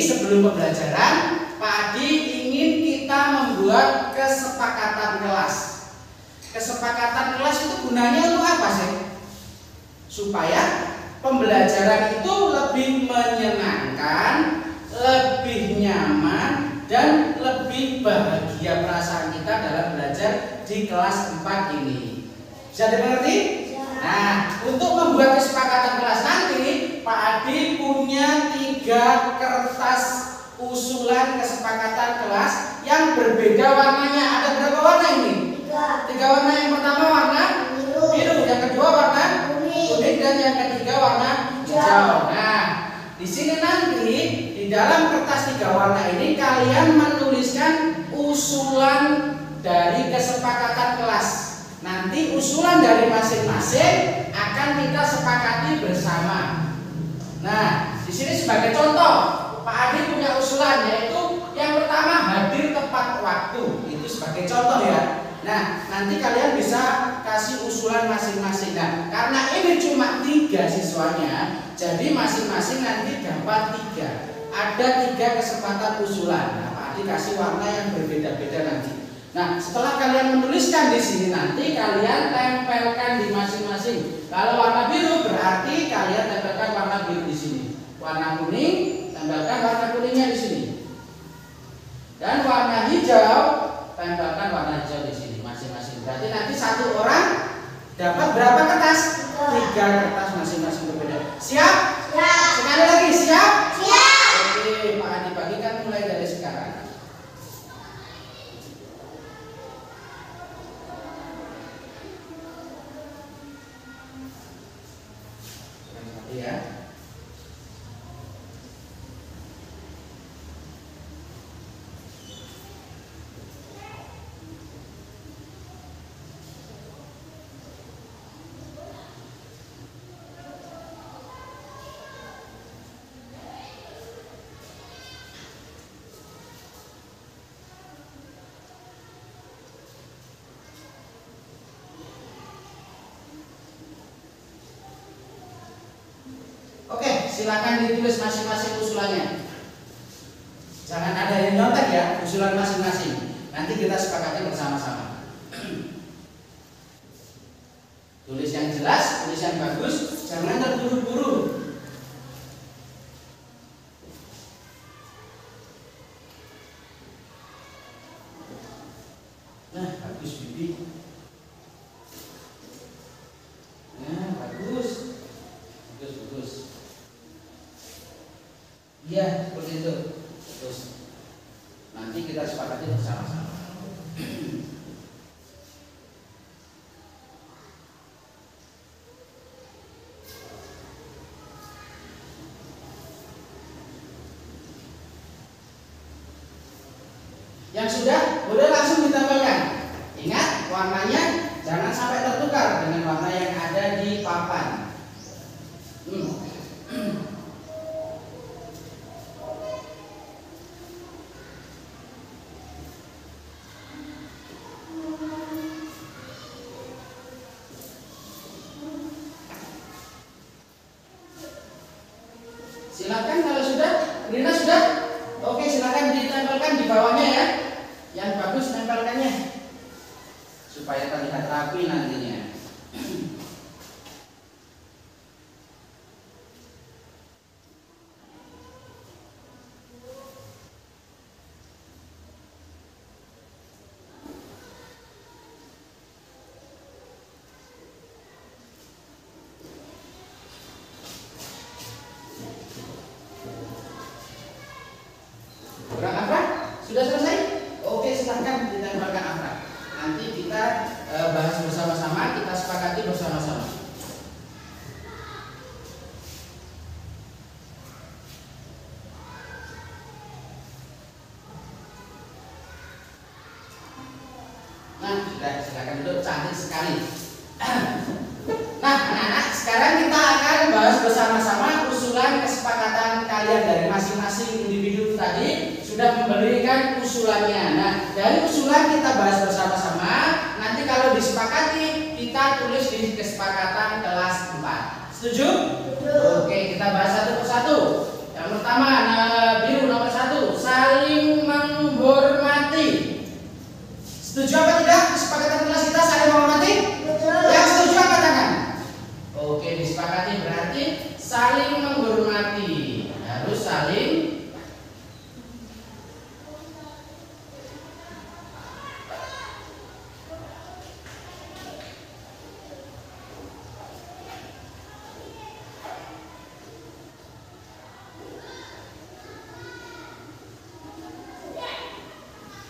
sebelum pembelajaran, Pak Adi ingin kita membuat kesepakatan kelas. Kesepakatan kelas itu gunanya untuk apa sih? Supaya pembelajaran itu lebih menyenangkan, lebih nyaman, dan lebih bahagia perasaan kita dalam belajar di kelas 4 ini. Bisa dimengerti? Nah, untuk membuat kesepakatan kelas nanti, Pak Adi punya 3 kertas usulan kesepakatan kelas yang berbeda warnanya. Ada berapa warna ini? 3 warna. Yang pertama warna biru, yang kedua warna kuning, dan yang ketiga warna hijau. Nah, di sini nanti di dalam kertas 3 warna ini kalian menuliskan usulan dari kesepakatan kelas. Nanti usulan dari masing-masing akan kita sepakati bersama. Nah, di sini sebagai contoh, Pak Adi punya usulan, yaitu yang pertama hadir tepat waktu. Itu sebagai contoh ya. Nah, nanti kalian bisa kasih usulan masing-masing. Nah, karena ini cuma 3 siswanya, jadi masing-masing nanti dapat 3. Ada 3 kesempatan usulan. Nah, Pak Adi kasih warna yang berbeda-beda nanti. Nah, setelah kalian menuliskan di sini, nanti kalian tempelkan di masing-masing. Kalau warna biru berarti kalian tempelkan warna biru di sini. Warna kuning, tempelkan warna kuningnya di sini. Dan warna hijau, tempelkan warna hijau di sini masing-masing. Berarti nanti satu orang dapat berapa kertas? 3 kertas masing-masing berbeda. Siap? Siap. Sekali lagi, siap? Siap. Oke, Pak Adi bagikan mulai dari sekarang. Ya. Oke, silakan ditulis masing-masing usulannya. Jangan ada yang nyontek ya, usulan masing-masing. Nanti kita sepakati bersama-sama. Tulis yang jelas, tulis yang bagus, jangan terburu-buru. Nah, bagus Bibi. Nah, bagus. Bagus. Iya, seperti itu. Terus nanti kita sepakati bersama-sama. Yang sudah boleh langsung ditempelkan. Ingat, warnanya jangan sampai tertukar dengan warna yang ada di papan. Silakan kalau sudah, Rina sudah? Oke, silakan ditempelkan di bawahnya ya. Yang bagus tempelkannya supaya terlihat rapi nantinya. Sudah selesai? Oke, silahkan ditempelkan akrak. Nanti kita bahas bersama-sama, kita sepakati bersama-sama. Nah, sudah, silakan duduk, cantik sekali. Nah, anak-anak, sekarang kita akan bahas bersama-sama usulan kesepakatan kalian dari masing-masing individu tadi. Sudah memberikan usulannya. Nah, dari usulan kita bahas bersama-sama. Nanti kalau disepakati, kita tulis di kesepakatan kelas 4. Setuju? Oke, kita bahas satu persatu. Yang pertama, biru nomor Setuju apa tidak kesepakatan kelas kita saling menghormati? Yang setuju angkat tangan. Oke, disepakati berarti saling menghormati. Harus saling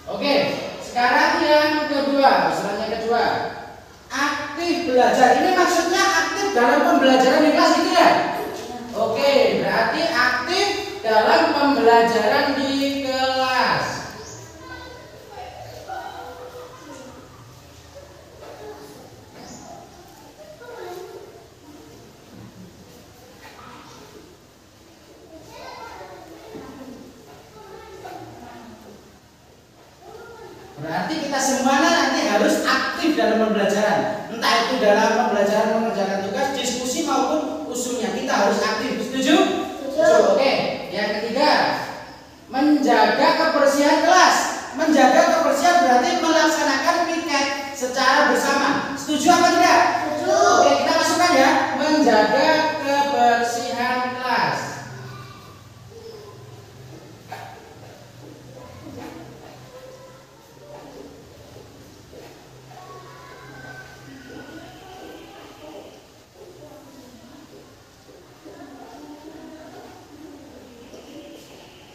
Oke, sekarang yang kedua, usulan yang kedua, aktif belajar. Ini maksudnya aktif dalam pembelajaran di kelas itu ya? Oke, berarti aktif dalam pembelajaran di kelas. Berarti kita semuanya nanti harus aktif dalam pembelajaran. Entah itu dalam pembelajaran mengerjakan tugas, diskusi maupun usulnya, kita harus aktif. Setuju? Setuju. Oke. Yang ketiga, menjaga kebersihan kelas. Menjaga kebersihan berarti melaksanakan piket secara bersama. Setuju apa tidak? Setuju. Oke, kita masukkan ya. Menjaga kebersihan kelas.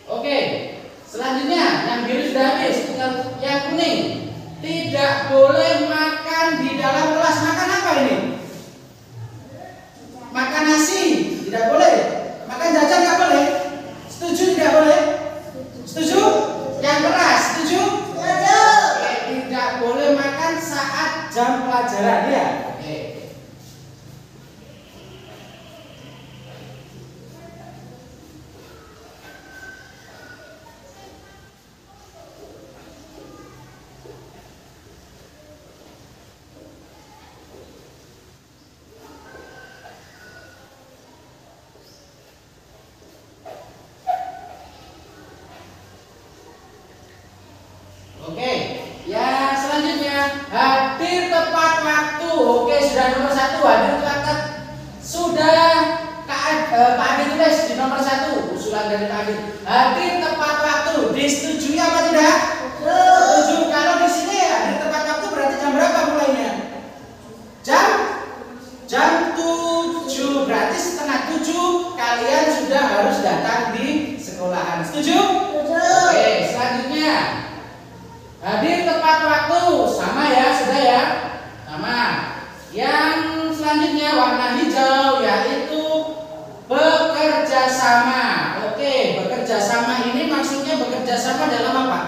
Oke, selanjutnya yang biru sudah habis, tinggal yang kuning. Tidak boleh makan di dalam kelas. Makan apa ini? Makan nasi, tidak boleh. Makan jajan nggak boleh. Setuju tidak boleh? Setuju? Yang keras, setuju? Setuju. Oke, tidak boleh makan saat jam pelajaran ya. Oke. Oke, ya selanjutnya hadir tepat waktu. Oke, sudah nomor 1 hadir tepat waktu. Sudah Pak Adi tulis di nomor 1 usulan dari Pak Adi. Hadir tepat waktu. Disetujui apa tidak? Setuju. Kalau di sini hadir tepat waktu berarti jam berapa mulainya? Jam 7. Berarti setengah 7 kalian sudah harus datang di sekolahan. Setuju? Oke, selanjutnya hadir tepat waktu, sama ya, sudah ya, sama. Yang selanjutnya warna hijau yaitu bekerja sama. Oke, bekerja sama ini maksudnya bekerja sama dalam apa?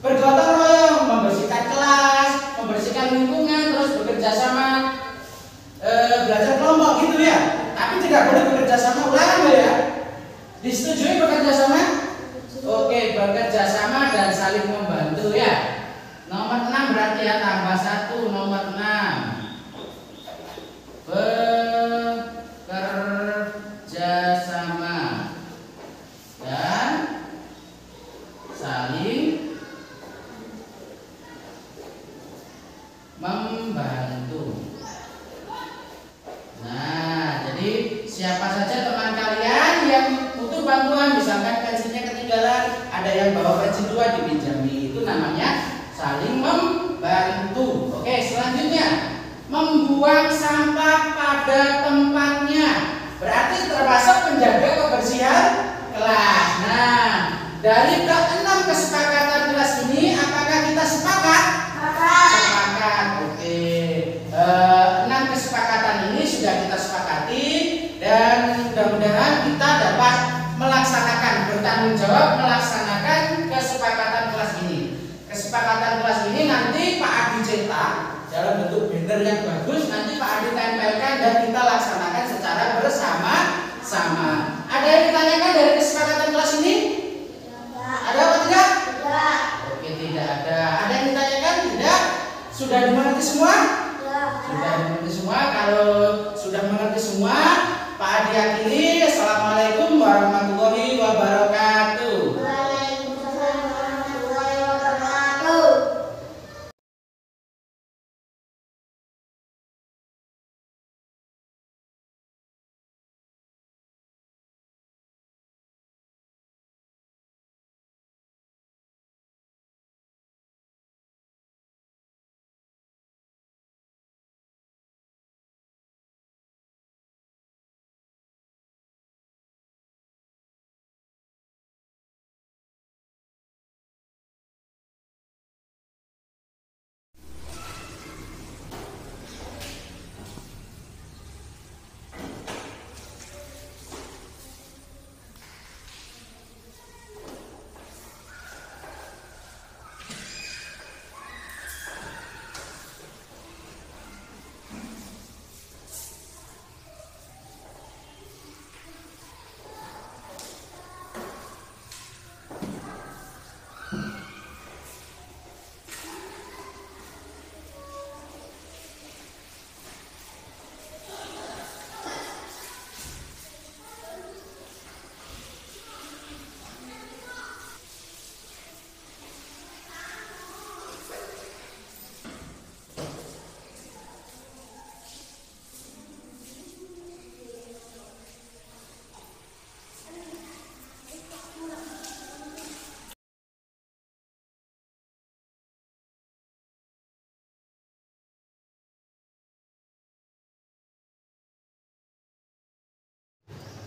Bergotong royong, membersihkan kelas, membersihkan lingkungan, terus bekerja sama, belajar kelompok gitu ya. Tapi tidak boleh bekerja sama ulangan ya. Disetujui bekerja sama? Oke, bekerja sama dan saling membantu ya. Nomor 6 berarti ya, tambah 1, nomor 6. Bekerja sama dan saling membantu. Nah, jadi siapa saja teman kalian yang butuh bantuan, misalkan pensilnya ketinggalan, ada yang bawa pensil 2 dipinjami, itu namanya saling membantu. Oke, selanjutnya membuang sampah pada tempatnya, berarti termasuk menjaga kebersihan kelas. Nah, dari ke-6 kesepakatan kelas ini, apakah kita sepakat? Sepakat. Oke, 6 kesepakatan ini sudah kita sepakati dan mudah-mudahan kita dapat melaksanakan, bertanggung jawab melaksanakan kesepakatan kelas ini. Kesepakatan kelas ini nanti Pak Adi cetak dalam bentuk banner yang bagus, nanti Pak Adi tempelkan dan kita laksanakan secara bersama-sama. Ada yang ditanyakan dari kesepakatan kelas ini? Ada apa tidak? Tidak. Oke, tidak ada. Ada yang ditanyakan? Tidak. Sudah dimengerti semua? Sudah dimengerti semua. Kalau sudah mengerti semua, Pak Adi akhiri. Assalamualaikum warahmatullahi wabarakatuh. Waalaikumsalam warahmatullahi wabarakatuh.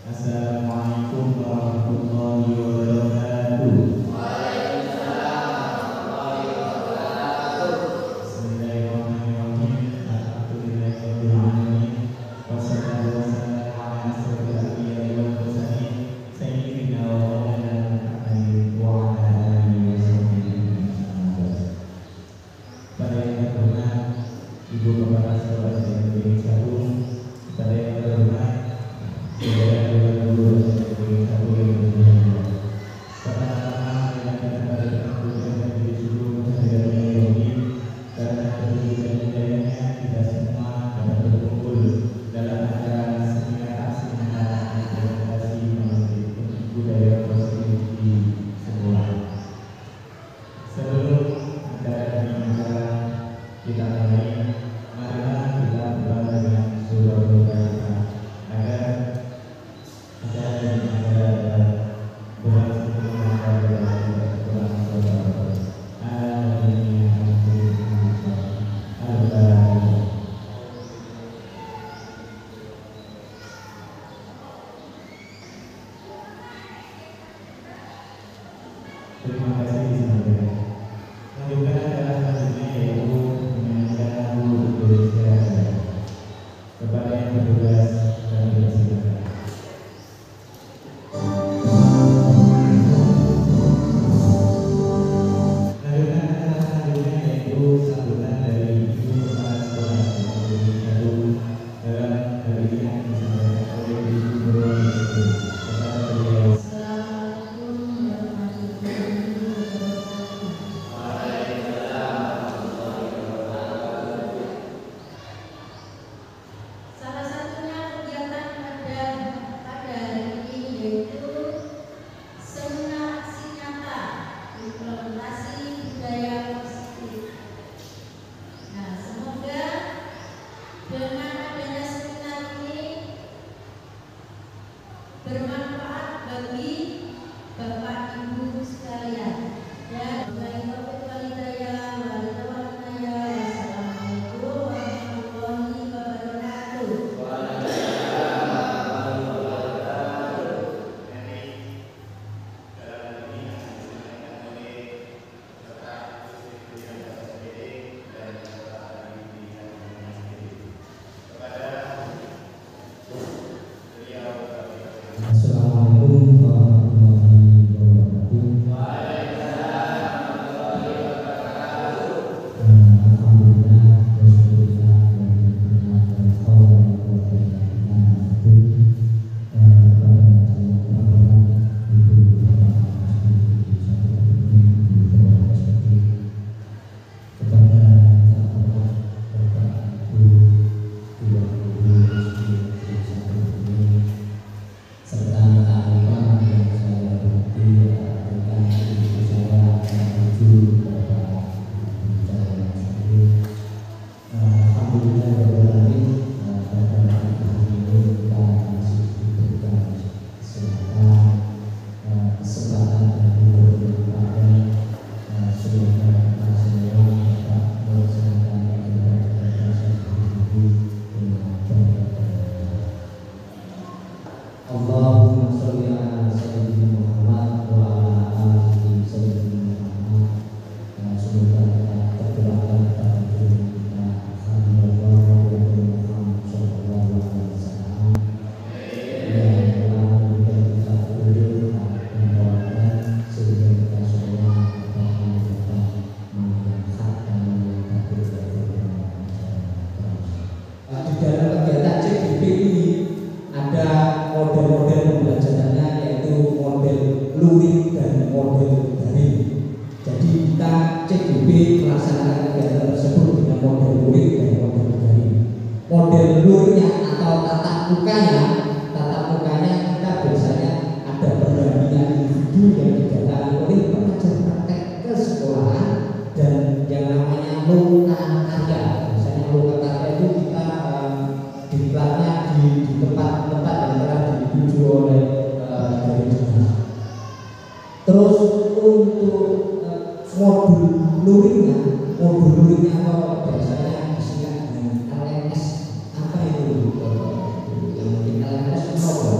Assalamualaikum warahmatullahi wabarakatuh. Bismillahirrahmanirrahim. Alhamdulillahirabbil alamin. Wassalatu wassalamu ala asyrofil anbiya'i wal mursalin sayyidina wa maulana Muhammadin wa ala alihi washabbihi ajmain. Pada yang terhormat Ibu Bapak Saudara saudara Indonesia, pada yang terhormat saudara guru dan satu yang berbahagia. Pertama-tama yang kita berterima kasih seluruh kehadiran Yogi karena kebetulan hidayahnya kita semua dapat berkumpul dalam acara seminar seminar implementasi budaya positif di sekolah. Sebelum acara kita mulai, marilah kita berdoa dengan surah Al-Fatihah agar acara ini berhasil mencapai Tuhan saudara. Amin. Terima kasih semuanya. Lanjutkan acara selanjutnya yaitu menyanyikan lagu Indonesia Raya. Kepada yang bertugas kami persilakan. Lanjutkan acara selanjutnya yaitu sambutan dari Ibu Kepala Sekolah Indonesia dalam hal ini yang disampaikan oleh Ibu Guru Yaitu kepada beliau. Salah satunya kegiatan pada hari ini yaitu seminar aksi nyata implementasi budaya positif. Nah, semoga dengan adanya seminar ini bermanfaat bagi Bapak Ibu sekalian. Dan wassalamualaikum warahmatullahi wabarakatuh. Assalamualaikum warahmatullahi wabarakatuh. Alhamdulillah, wasyukurillah, serta rekan-rekan yang saya hormati, rekan ibu saya yang menuju Bapak bicara yang sendiri. Alhamdulillah pada hari ini kita masih diberikan kesempatan dan berbahagia. Semoga kita semua dapat melaksanakan kegiatan ini dengan baik. Allahumma sholli ala sayyidina Muhammad wa ala ali sayyidina Muhammad. Semoga kita tergerakkan pada diri kita sallallahu alaihi wasallam. Yang telah memberikan kita petunjuk dan membawakan sehingga kita semua dapat melakukan manfaat dan mengikuti di dalam kegiatan CGP ini ada model-model pembelajarannya yaitu model luring dan model daring. Jadi kita CGP melaksanakan kegiatan tersebut dengan model luring dan model daring. Model luringnya atau tatap mukanya kita biasanya ada pendampingan individu yang didatangi oleh pengajar praktek ke sekolahan dan yang namanya loka karya. Biasanya loka karya itu kita diklatnya di tempat-tempat yang telah dituju oleh dari jemaah. Terus untuk modul luringnya kalau biasanya disingkat dengan LMS. Apa itu? Yang mungkin LMS itu apa?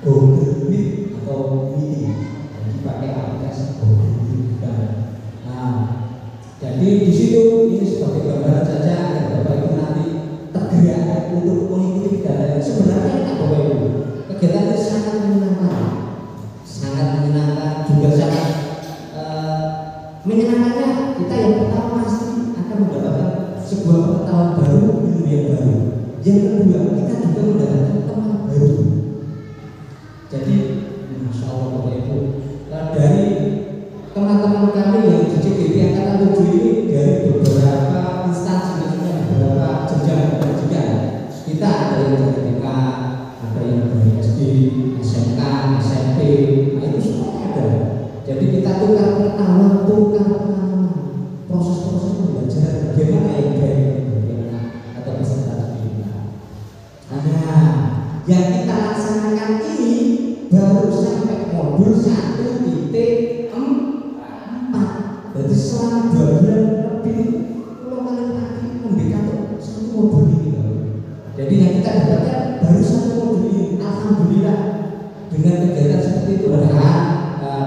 Google Meet atau meeting. Jadi pakai aplikasi Google Meet. Nah, jadi di situ ini sebagai gambaran saja agar Bapak Ibu nanti tergerak untuk mengikuti kegiatan. Sebenarnya Bapak Ibu, kegiatan ini sangat menyenangkan, juga sangat menyenangkannya. Kita yang pertama pasti akan mendapatkan sebuah pengetahuan baru, ilmu yang baru. Yang kedua, kita juga mendapatkan teman baru. Jadi, Masya Allah Bapak Ibu, dari teman-teman kami yang di CGP Angkatan 7 ini dari beberapa instansi, maksudnya beberapa jenjang pendidikan. Kita ada yang dari TK, ada yang dari SD, SMK, SMP, nah itu semua ada. Jadi kita tukar pengetahuan, tukar pengalaman, proses-proses belajar bagaimana yang baik bagaimana atau peserta kita. Nah, yang kita laksanakan ini baru sampai modul 1.4. Jadi selama 2 bulan lebih kalau kalian lagi memberikan satu modul ini. Jadi yang kita dapatkan baru satu modul ini. Alhamdulillah dengan kegiatan seperti itu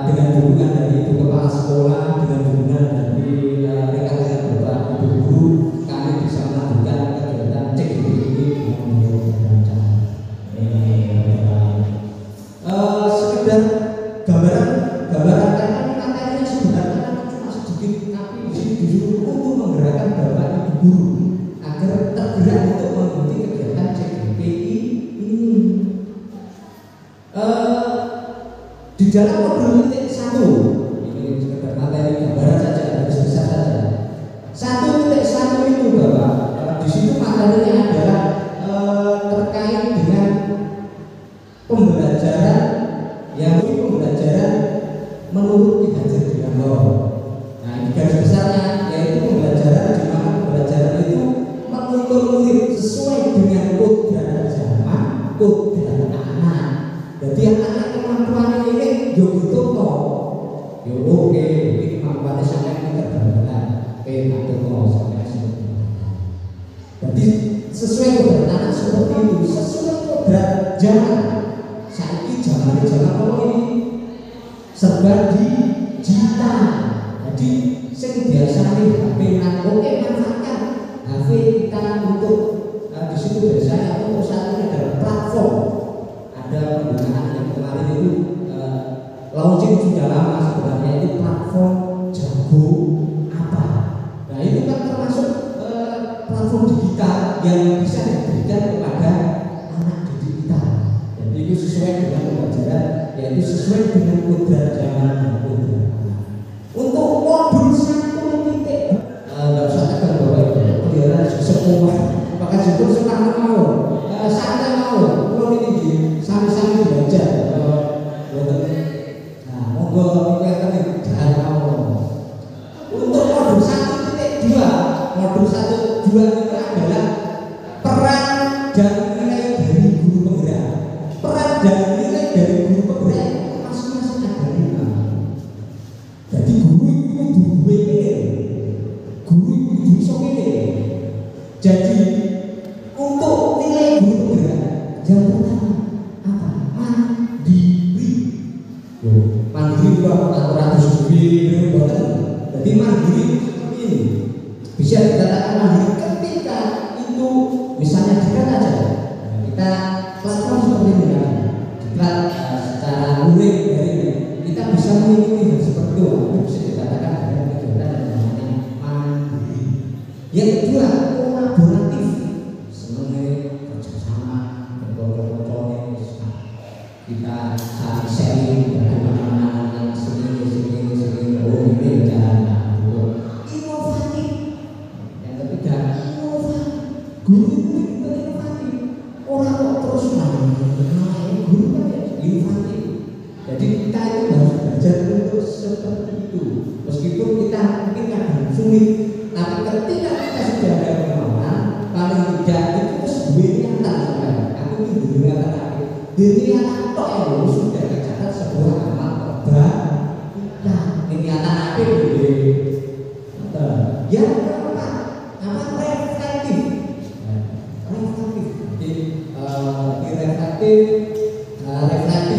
dengan dukungan dari ibu kepala sekolah, dengan dukungan dari rekan-rekan bapak ibu guru, kami bisa melakukan kegiatan CGP ini dengan lancar. Sekedar gambaran materinya sebenarnya cuma sedikit, tapi di sini disuruh untuk menggerakkan bapak ibu guru agar tergerak untuk mengikuti kegiatan CGP ini. Di dalam modul titik 1 ini sekedar materi gambaran saja, garis besar saja. 1.1 itu Bapak, di situ materinya adalah terkait dengan pembelajaran menurut Ki Hajar Dewantara. Nah, ini garis besarnya yaitu pembelajaran di mana pembelajaran itu menuntut murid sesuai dengan kodrat zaman, kodrat anak. Jadi anak kemampuan ini yo gitu kok. Yo oke, iki kemampuan sampai pinter banget. Tapi kok sampai sini. Jadi sesuai kodrat anak seperti itu, sesuai kodrat zaman. Saiki zaman apa ini? Serba digital. Jadi sing biasane HP nang oke manfaatkan HP kita untuk di situ biasanya untuk saat ini adalah platform. Ada penggunaan yang kemarin itu launching sudah lama sebenarnya, itu platform Jago apa. Nah itu kan termasuk platform digital yang bisa diberikan kepada anak didik kita. Jadi itu sesuai dengan pembelajaran, yaitu sesuai dengan kodrat zaman dan kodrat anak. Untuk modul 1.0 nggak usah tekan Bapak Ibu, peliharaan sekolah maka juga sekarang mau santai mau kalau ini sami-sami belajar. Nah monggo kita jangan mau. Untuk modul 1.2 itu adalah peran dan nilai dari guru penggerak. Peran dan nilai dari guru penggerak masing-masing ada 5. Jadi guru itu bisa pilih. Jadi untuk nilai guru penggerak yang pertama apa? Mandiri. Mandiri kalau ratus ribu bukan. Jadi mandiri ini bisa dikatakan mandiri ketika itu misalnya diklat aja. Kita platform seperti ini kan. Diklat secara luring dari kita bisa mengikuti hal seperti itu. Bisa dikatakan ada kegiatan yang namanya mandiri. Yang kedua kolaboratif, sebenarnya kerjasama berkolaborasi, kita saling sharing bagaimana sini oh ini caranya. Inovatif. Yang ketiga inovatif. Guru itu inovatif. Orang kok terus guru kan inovatif. Jadi kita itu harus belajar untuk seperti itu. Meskipun kita mungkin akan sulit, tapi ketika kita sudah ada kemampuan, paling tidak itu terus niatan sampai. Aku itu niatan aku. Niatan tok yang sudah dicatat sebuah amal kebaikan. Niatan apa itu? Yang keempat, reflektif. Reflektif. Jadi reflektif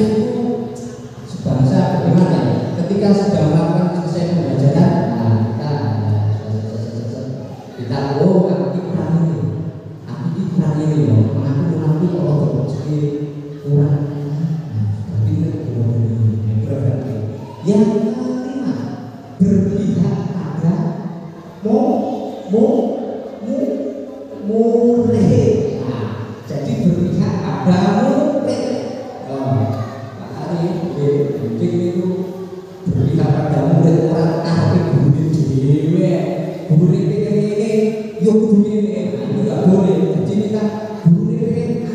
Yang kelima, berpihak pada murid. Nah, jadi berpihak pada murid. Pak Ari mungkin itu berpihak pada murid orang tapi guru dewe. Guru ini yo guru ini enggak boleh. Jadi kita guru ini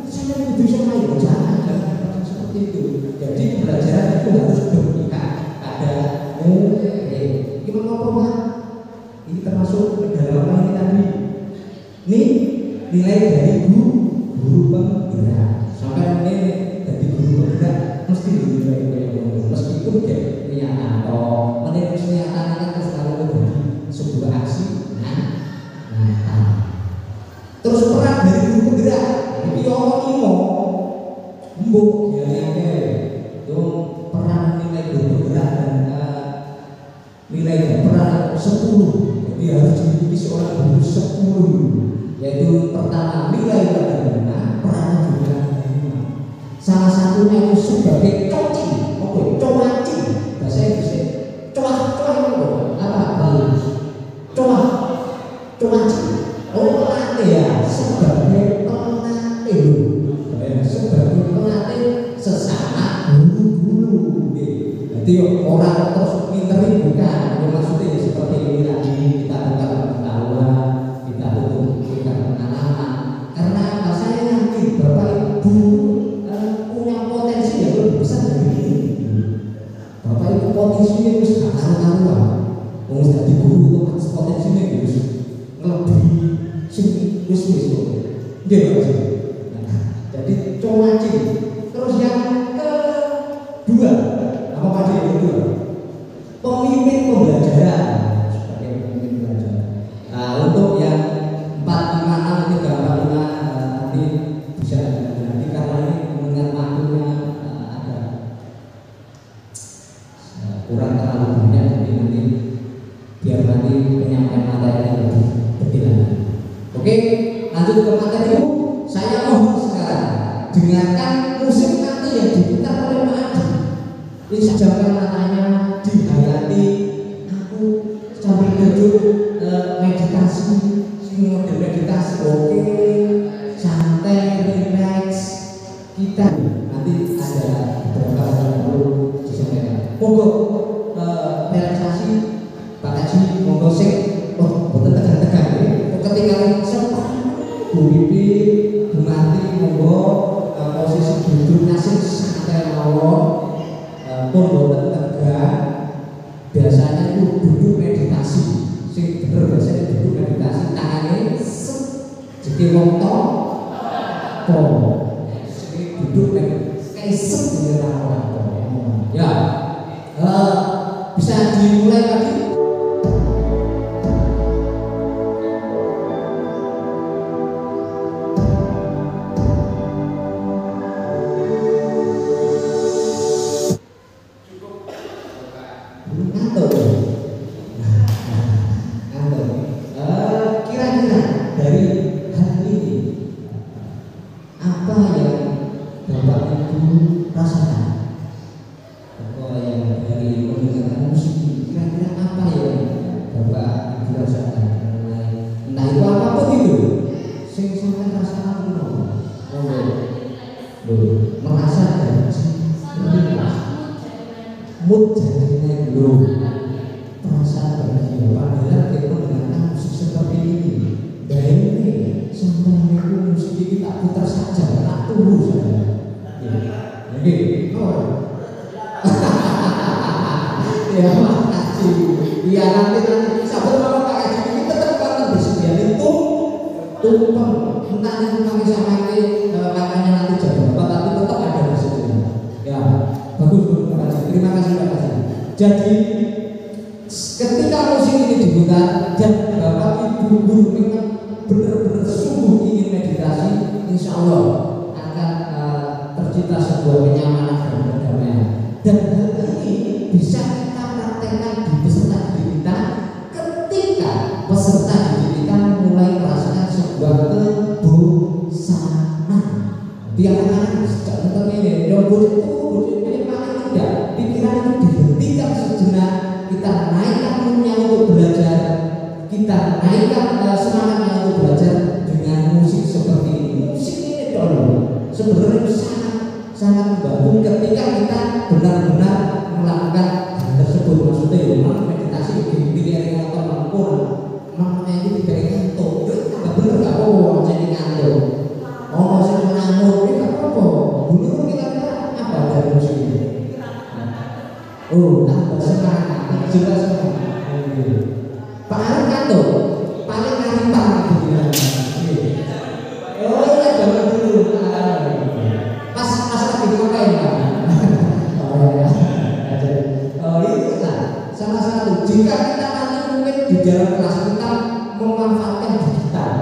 saya itu sama ya jangan seperti itu. Jadi pelajaran itu harus berpihak pada murid. Gimana Pak? Ini termasuk pendalaman ini tadi. Ini nilai dari guru penggerak. Sampai ini dari guru penggerak mesti dinilai meskipun dia kenyataan atau menilai kenyataan kan selalu menjadi sebuah aksi nyata. Terus peran dari guru penggerak ini orang ini mbok ya itu peran nilai guru penggerak dan nilai peran 10. Jadi harus dimiliki seorang guru 10, yaitu pertama nilai bagaimana peran juga salah satunya itu sebagai coaching, coaching bahasa Inggris, pelatih ya, sebagai pelatih sesama guru. Jadi orang terus pinterin bukan, maksudnya seperti ini tadi kita buka pengetahuan, kita buka pengalaman. Karena apa? Saya yakin Bapak Ibu punya potensi yang lebih besar dari ini. Bapak Ibu potensinya itu sangat karuan. Mau jadi guru itu potensinya itu lebih wis. Jadi comacing. Terus yang kedua, apa Pak yang kedua? Pemimpin pembelajaran sebagai pemimpin pembelajaran. Nah, untuk yang 4, 5, 6 itu gambar nanti bisa nanti karena ini mengingat waktunya ada kurang terlalu banyak, jadi nanti biar nanti penyampaian materi lebih detail. Oke, lanjut ke materi. Saya mohon sekarang dengarkan musik nanti yang diputar oleh Pak Adi. Ini jangan matanya dihayati. Aku sambil duduk meditasi, model meditasi. Oke, santai, relax. Kita nanti ada beberapa yang perlu disampaikan. Monggo relaksasi Pak Haji, monggo sing betul tegang-tegang ya. Ketika sempat Bu Bibi, Bu Marti, monggo posisi duduk nasib santai mawon, pun boten tegang. Biasanya itu duduk meditasi, sing bener biasanya duduk meditasi, tangannya jadi wonton, duduk meditasi di orang. Ya, bisa dimulai lagi. Kira-kira dari hari ini apa yang Bapak Ibu rasakan? Apa yang dari mendengarkan musik ini, kira-kira apa yang Bapak Ibu rasakan? Entah itu apapun itu, sing sampai rasakan merasa mood jadinya belum perasaan bahagia. Padahal kita mendengarkan musik seperti ini, dari ini sampai itu musik ini tak putar saja, tak tunggu saja. Oke, ya makasih. Ya nanti sabar kalau Pak Haji ini tetap akan bersedia tumpeng. Entah itu kami sampai makanya nanti jam berapa, tapi tetap ada bersedia. Ya, bagus. Terima kasih Pak Haji. Jadi ketika musik ini diputar dan Bapak Ibu guru memang benar-benar sungguh ingin meditasi, insya Allah akan tercipta sebuah kenyamanan dan kedamaian. Dan hal ini bisa kita praktekkan di peserta didik kita ketika peserta didik kita mulai merasakan sebuah kebosanan. Biar anak sejak nonton ini, yang boleh itu paling tidak pikiran itu diberhentikan. menaikkan semangatnya untuk belajar dengan musik seperti ini. Musik ini sebenarnya sangat membantu ketika kita benar-benar melakukan hal tersebut. Maksudnya ya meditasi di atau mampu maknanya itu tidak ngantuk. Nggak bener nggak apa-apa jadi ngantuk. Saya mengantuk ini nggak apa-apa. Dulu kita apa dari musik ini? Tambah semangat, jelas semangat. Pak Arif ngantuk, paling ngaripan gitu. Ya jangan dulu. Pas lagi ngapain Pak? Itu lah salah satu. Jika kita nanti mungkin di dalam kelas kita memanfaatkan digital,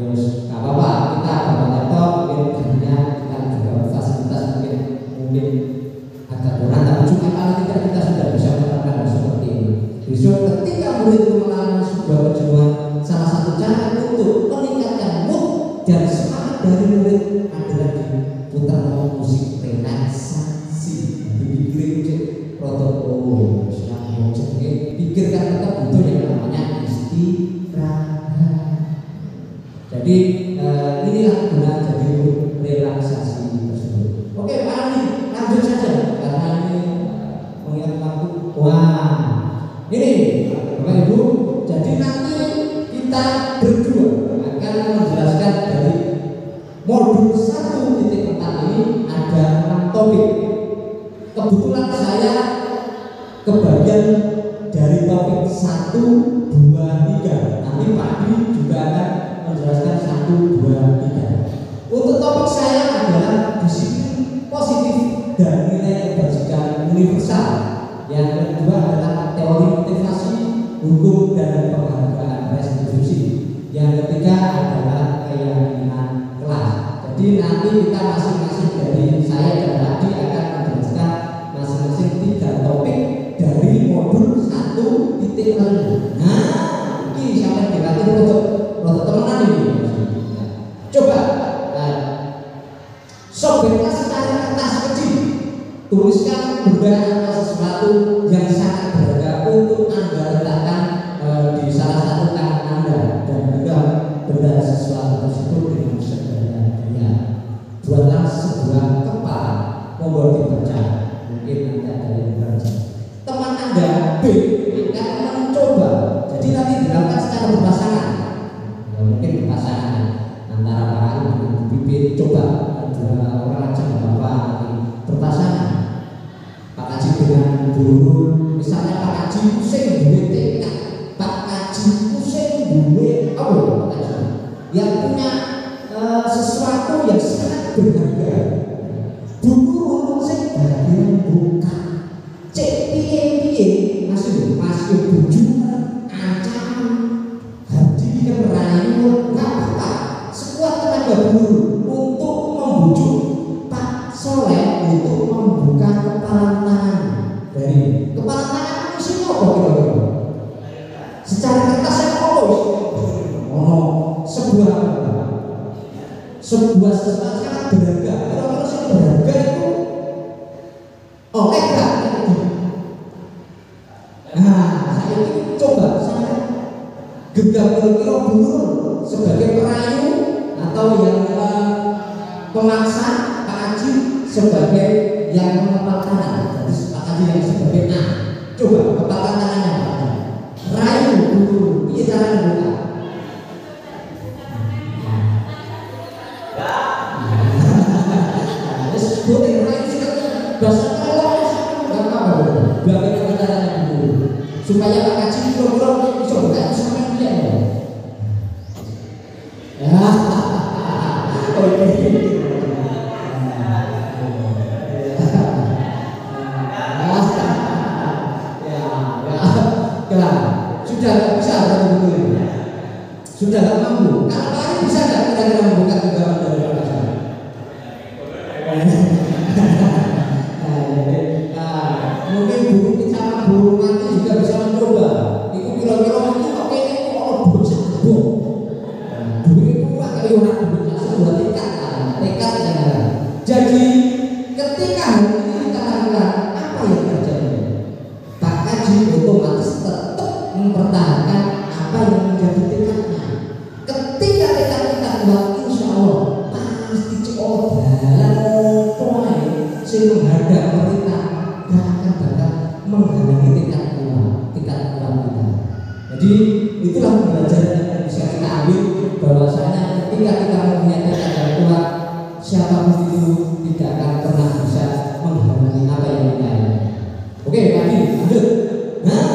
ya nggak apa-apa. Kita bawa laptop, mungkin dunia kita juga fasilitas mungkin agak kurang, tapi juga kalau tidak kita sudah bisa menerapkan seperti ini. Besok ketika murid mengalami sebuah perjuangan, salah satu cara untuk meningkatkan mood dan semangat dari murid adalah diputar musik relaksasi. Dipikirin protokol, pikirkan tetap butuh yang namanya istirahat. Jadi inilah guna jadi relaksasi tersebut. Oke Pak Ali, lanjut saja karena ini mengingat waktu. Ini Bapak Ibu, jadi nanti kita berdua akan menjelaskan dari modul 1.4 ini ada 6 topik. Kebetulan saya kebagian dari topik 1, 2, 3. Nanti Pak Di juga akan menjelaskan 1, 2, 3. Untuk topik saya adalah disiplin positif dan nilai kebajikan universal. Yang kedua adalah teori motivasi, hukum dan penghargaan restitusi. Yang ketiga adalah keyakinan kelas. Jadi nanti kita masing-masing dari saya dan Adi akan menjelaskan masing-masing 3 topik dari modul 1.0. Nah, ini sampai dilatih untuk teman-teman ini. Coba sobeklah secara kertas kecil, tuliskan benda atau sesuatu yang sangat berharga untuk Anda letakkan di salah satu tangan Anda dan juga benda sesuatu tersebut dengan sederhana. Buatlah sebuah kepala, monggo dibaca. Mungkin nanti ada yang baca. Teman Anda B akan mencoba. Jadi nanti dilakukan secara berpasangan. Ya, mungkin berpasangan antara Pak Ali dengan Bu Bibi. Coba dua orang aja nggak apa-apa, berpasangan. Pak Haji dengan Bu Nurul, misalnya Pak Haji pusing duwe tekad, Pak Haji pusing duwe apa Pak Haji yang punya sesuatu yang sangat berharga. Bu Nurul sing bagian buka cek piye masih bujukan ancaman hati kerayu nggak apa-apa, sekuat tenaga Bu untuk membujuk Pak Soleh untuk membuka kepala tangan. Dari kepala tangan isinya apa kira-kira? Secara kertas saya sebuah sesuatu sangat berharga. Kalau yang berharga itu oleh nggak? Nah, saya ini coba saya genggam kira-kira dulu sebagai perayu atau yang pemaksa, Pak Haji sebagai yang mengepal tangan. Jadi Pak Haji yang sebagai A. Coba kepalkan tangannya Pak Haji. Rayu dulu, ini cara membuka. Boleh rayu sekali. Bahasa kalau nggak apa-apa. Bagaimana caranya dulu supaya Pak Haji kira-kira bisa buka sama dia. Sudah nggak bisa sudah nggak mampu. Kalau Pak Haji bisa nggak kira-kira membuka genggaman dari Pak Haji? Mungkin burung kita burung mati juga bisa mencoba. Itu kira-kira itu oke itu Jadi itulah pembelajaran yang bisa kita ambil, bahwasanya ketika kita mempunyai tekad yang kuat, siapapun itu tidak akan pernah bisa menghalangi apa yang kita inginkan. Oke, lagi lanjut. Nah,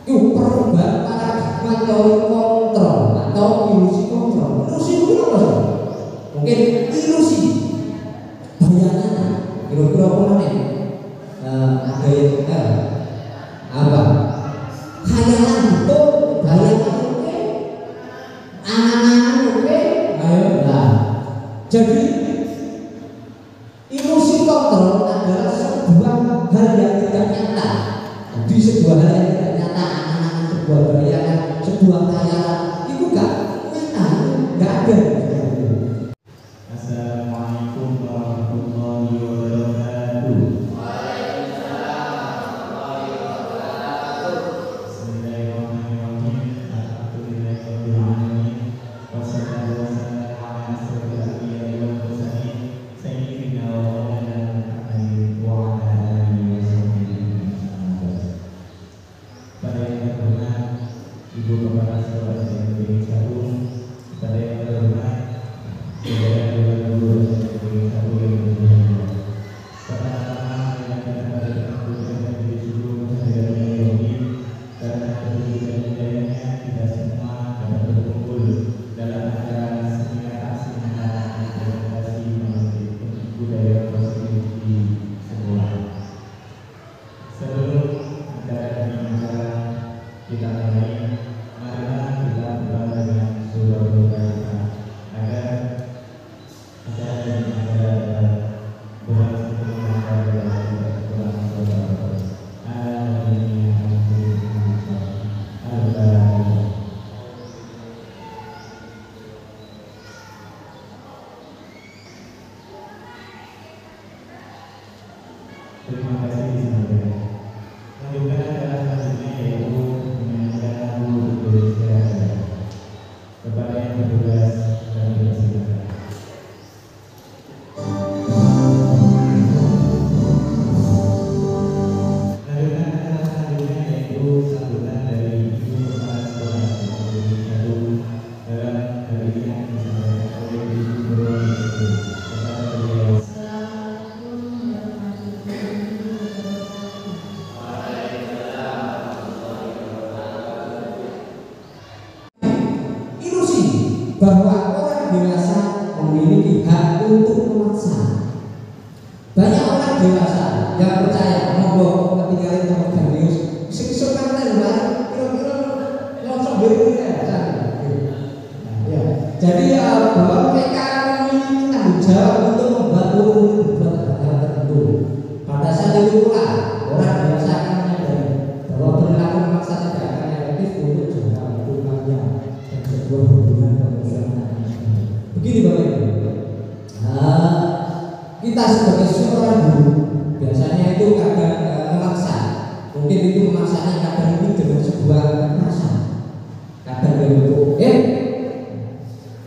itu perubahan paradigma teori kontrol atau ilusi kontrol. Ilusi itu apa sih? Mungkin ilusi bayangan, kira-kira apa nih? Ada yang apa? Khayalan betul, bayangan oke, angan-angan oke, ayo lah. Jadi ilusi kontrol adalah sebuah hal yang tidak nyata. Jadi sebuah hal yang tidak nyata, angan-angan, sebuah bayangan, sebuah khayalan itu gak nyata, gak ada. Assalamualaikum warahmatullahi wabarakatuh. Bismillahirrahmanirrahim. Alhamdulillahirabbil alamin. Wassalatu wassalamu ala asyrofil anbiya'i wal mursalin sayyidina wa maulana Muhammadin wa ala alihi wasahbihi ajmain. Pada yang terhormat Ibu Kepala Sekolah SMP Cakung, pada yang terhormat Saudara-saudara guru SMP Cakung yang berbahagia. Pertama-tama yang kita pada mengucapkan diri seluruh hadirin yang karena kebetulan hidayahnya kita semua dapat berkumpul dalam acara seminar seminar implementasi melalui budaya positif di sekolah. Sebelum acara kita mulai, marilah kita berdoa dengan surah Al-Fatihah agar acara ini dapat berlangsung dengan baik dan berlangsung dengan baik. Terima kasih semuanya. Lanjutkan acara selanjutnya yaitu menyanyikan lagu Indonesia Raya. Kepada yang bertugas kami persilakan. Lanjutkan acara selanjutnya yaitu sambutan dari Ibu Kepala Sekolah SMP Cakung dalam hari ini yang disampaikan oleh Ibu Guru SD. Kepada beliau. Ilusi bahwa orang dewasa memiliki hak untuk memaksa. Banyak orang dewasa yang percaya monggo ketinggalan pemegang news sing kanten lah kira-kira langsung berikutnya ya. Jadi bahwa mereka memiliki tanggung jawab untuk membuat berbuat hal tertentu. Pada saat itu pula orang dewasa akan menyadari bahwa perilaku memaksa tidak akan efektif untuk jangka waktu panjang dan sebuah hubungan emosional. Begini Bapak Ibu, kita sebagai seorang guru biasanya itu kadang memaksa. Mungkin itu memaksanya kadang itu dengan sebuah kekerasan. Kadang bentuk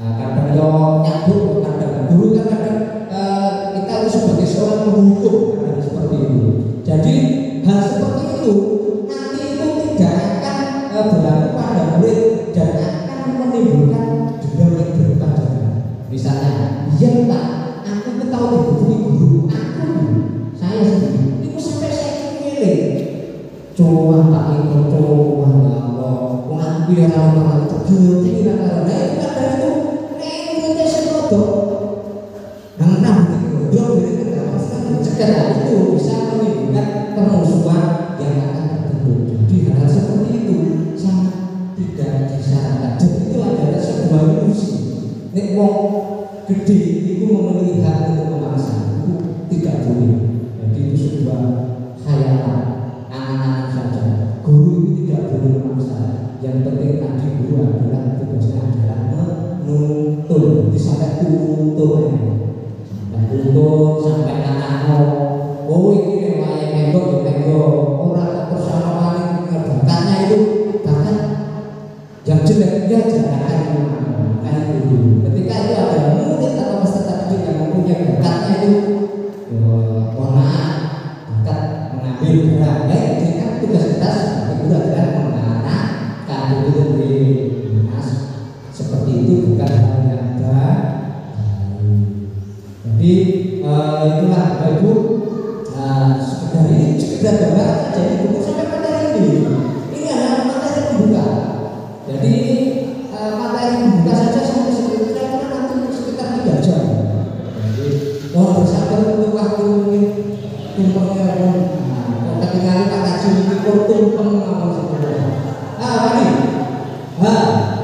kadang yo nyabut, kadang guru kan kadang kita itu sebagai seorang penghukum kadang seperti itu. Jadi hal seperti itu nanti itu tidak akan berlaku pada murid dan akan menimbulkan dendam yang berkepanjangan. Misalnya, iya Pak, aku tahu dihubungi guru aku, saya sendiri itu sampai saya milih coba Pak itu coba ya Allah aku biar orang terjun tidak karena itu ada itu itu sesuatu nang itu cegah itu bisa menimbulkan permusuhan yang akan terbentuk. Jadi hal seperti itu sangat tidak disarankan. Jadi itu adalah sebuah ilusi. Nek wong gede itu memiliki hak untuk memaksa itu tidak boleh. Jadi itu sebuah khayalan, angan-angan saja. Guru itu tidak boleh memaksa. Yang penting tadi guru adalah tugasnya adalah menuntun. Jadi sampai tuntun, sampai anak-anak oh ini wayahe menggo orang persamaan bakatnya itu bahkan yang jelek dia jangan itu. Ketika itu ada murid atau peserta didik yang mempunyai bakatnya itu mohon maaf bakat mengambil barang ya, jadi kan tugas kita sebagai guru adalah mengarahkan hari ini sekedar gambaran saja, ini buku sampai materi ini. Ini adalah materi pembuka. Jadi ini materi pembuka saja sampai sekitar nanti sekitar 3 jam. Jadi mohon bersabar untuk waktu mungkin tumpengnya pun. Ketika Pak Haji ini tumpeng apa sebetulnya. Ini.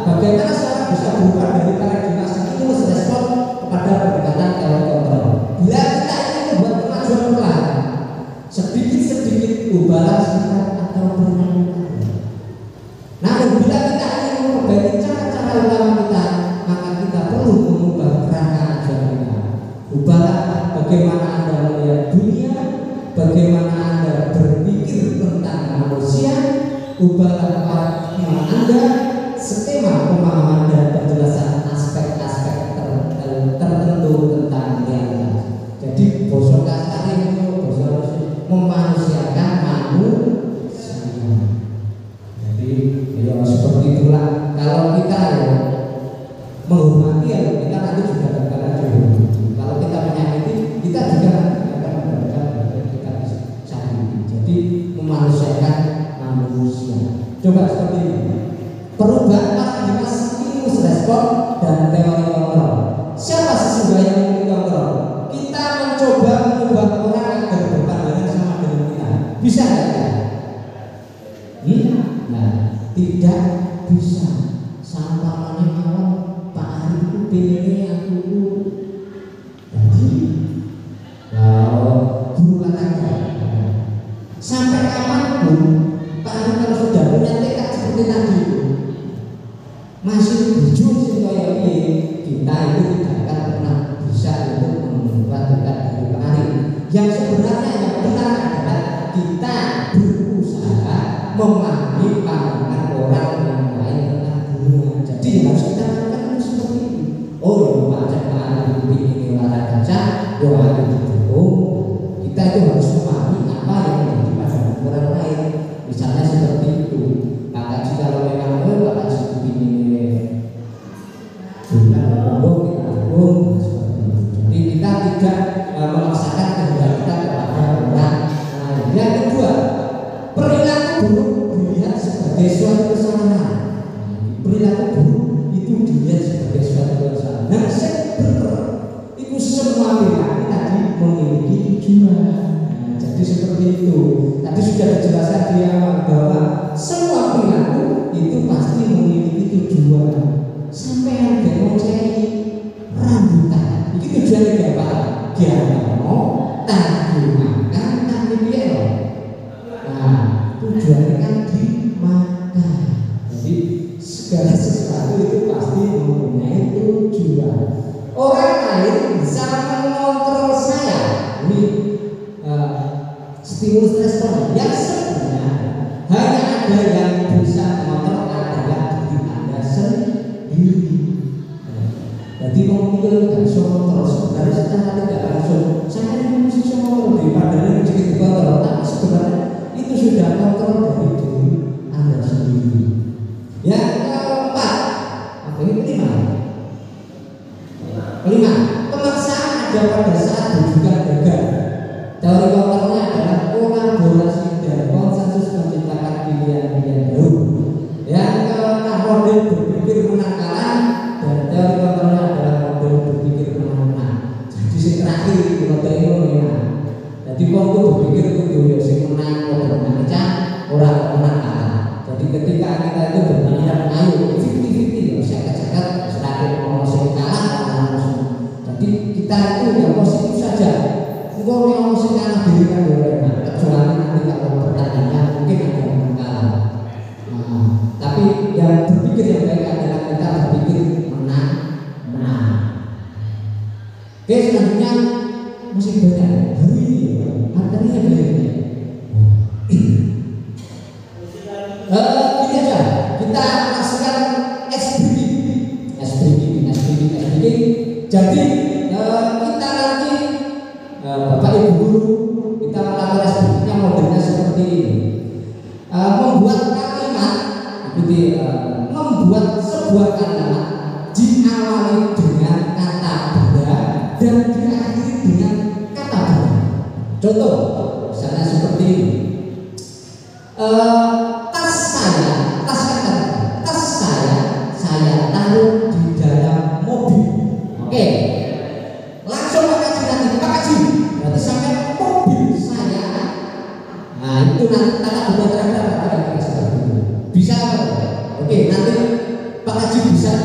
Bagaimana seorang bisa berubah dari paradigma stimulus respon kepada pendekatan teori kontrol? Bila kita ingin membuat kemajuan perlahan, sedikit-sedikit ubahlah sifat atau perilaku. Namun bila kita ingin memperbaiki cara-cara utama kita, maka kita perlu mengubah kerangka ajar kita. Ubahlah bagaimana Anda melihat dunia, bagaimana Anda berpikir tentang manusia, ubahlah paradigma Anda, skema pemahaman dan penjelasan aspek-aspek tertentu tentang realitas. Jadi bosok kasar itu bosok memanusiakan manusia. Jadi ya seperti itulah. Kalau kita ya menghormati ya kita nanti juga akan dihormati. Kalau kita menyakiti kita juga akan mendapatkan kita sakiti. Jadi memanusiakan manusia. Coba seperti ini. Perubahan paradigma stimulus respon dan teori kontrol. Siapa sesungguhnya yang memiliki kontrol? Kita mencoba mengubah orang agar berpandangan sama dengan kita. Bisa nggak? Nah, tidak bisa. Sampainya kalau Pak Ari itu pilihnya aku jadi kalau guru olahraga sampai kapanpun Pak Ari kalau sudah punya tekad seperti tadi masih berjuang supaya kita itu tidak akan pernah bisa untuk membuat dekat dari Pak Ari. Yang sebenarnya yang benar adalah kita berusaha memahami pandangan orang yang lain tentang dunia. Jadi yang harus kita lakukan itu seperti itu. Oh ya baca Pak Ari ini olahraga saja, doa itu didukung. Kita itu harus memahami apa yang menjadi pandangan orang lain. Misalnya seperti itu. Maka jika kalau memang Pak Haji ini bukan berbohong, kita bohong seperti itu. Jadi kita tidak memaksakan kehendak kita kepada orang lain. Yang kedua, perilaku buruk dilihat sebagai suatu kesalahan. Perilaku buruk itu dilihat sebagai suatu kesalahan. Nah, benar. Itu semua perilaku tadi memiliki tujuan. Jadi seperti itu. Tadi sudah dijelaskan di awal bahwa semua perilaku itu pasti memiliki tujuan. Sampai yang mau cari rambutan, itu tujuannya dia apa? Dia mau tadi makan, tadi dia. Nah, tujuannya kan dimakan. Jadi segala sesuatu itu pasti mempunyai tujuan. Orang lain bisa mengontrol saya. Ini stimulus respon yang sebenarnya hanya ada yang bisa mengontrol adalah diri Anda sendiri. Jadi mungkin nggak bisa mengontrol sebenarnya secara tidak langsung. Saya ini bisa mengontrol daripada yang sedikit dikontrol, tapi sebenarnya itu sudah kontrol dari diri Anda sendiri. Yang keempat, apa ini kelima, pemaksaan ada pada saat bukan gagal. Teori kontrolnya adalah kolaborasi dan konsensus menciptakan pilihan-pilihan baru. Yang keenam, model berpikir menang-kalah dan teori kontrolnya adalah model berpikir menang-menang. Jadi yang terakhir model ini menang. Jadi kalau berpikir itu ya sing menang model menang orang menang-kalah. Jadi ketika kita itu berpikiran ayo 50-50 sekat-sekat sedikit mau sing kalah jadi kita itu yang positif saja. Kalau yang musik kalah dirikan boleh, kecuali nanti kalau pertandingan mungkin ada yang kalah. Tapi yang berpikir yang baik adalah kita berpikir menang. Oke, selanjutnya musik banyak hari ini materinya banyak. Ini aja kita lakukan S-breaking. Jadi kita nanti Bapak Ibu guru kita melakukan S-breakingnya modelnya seperti ini. Membuat kalimat, membuat sebuah kalimat diawali dengan kata benda dan diakhiri dengan kata benda. Contoh, misalnya seperti itu nanti tata benda terakhir apa yang kita seperti itu. Bisa apa? Oke, nanti Pak Haji bisa.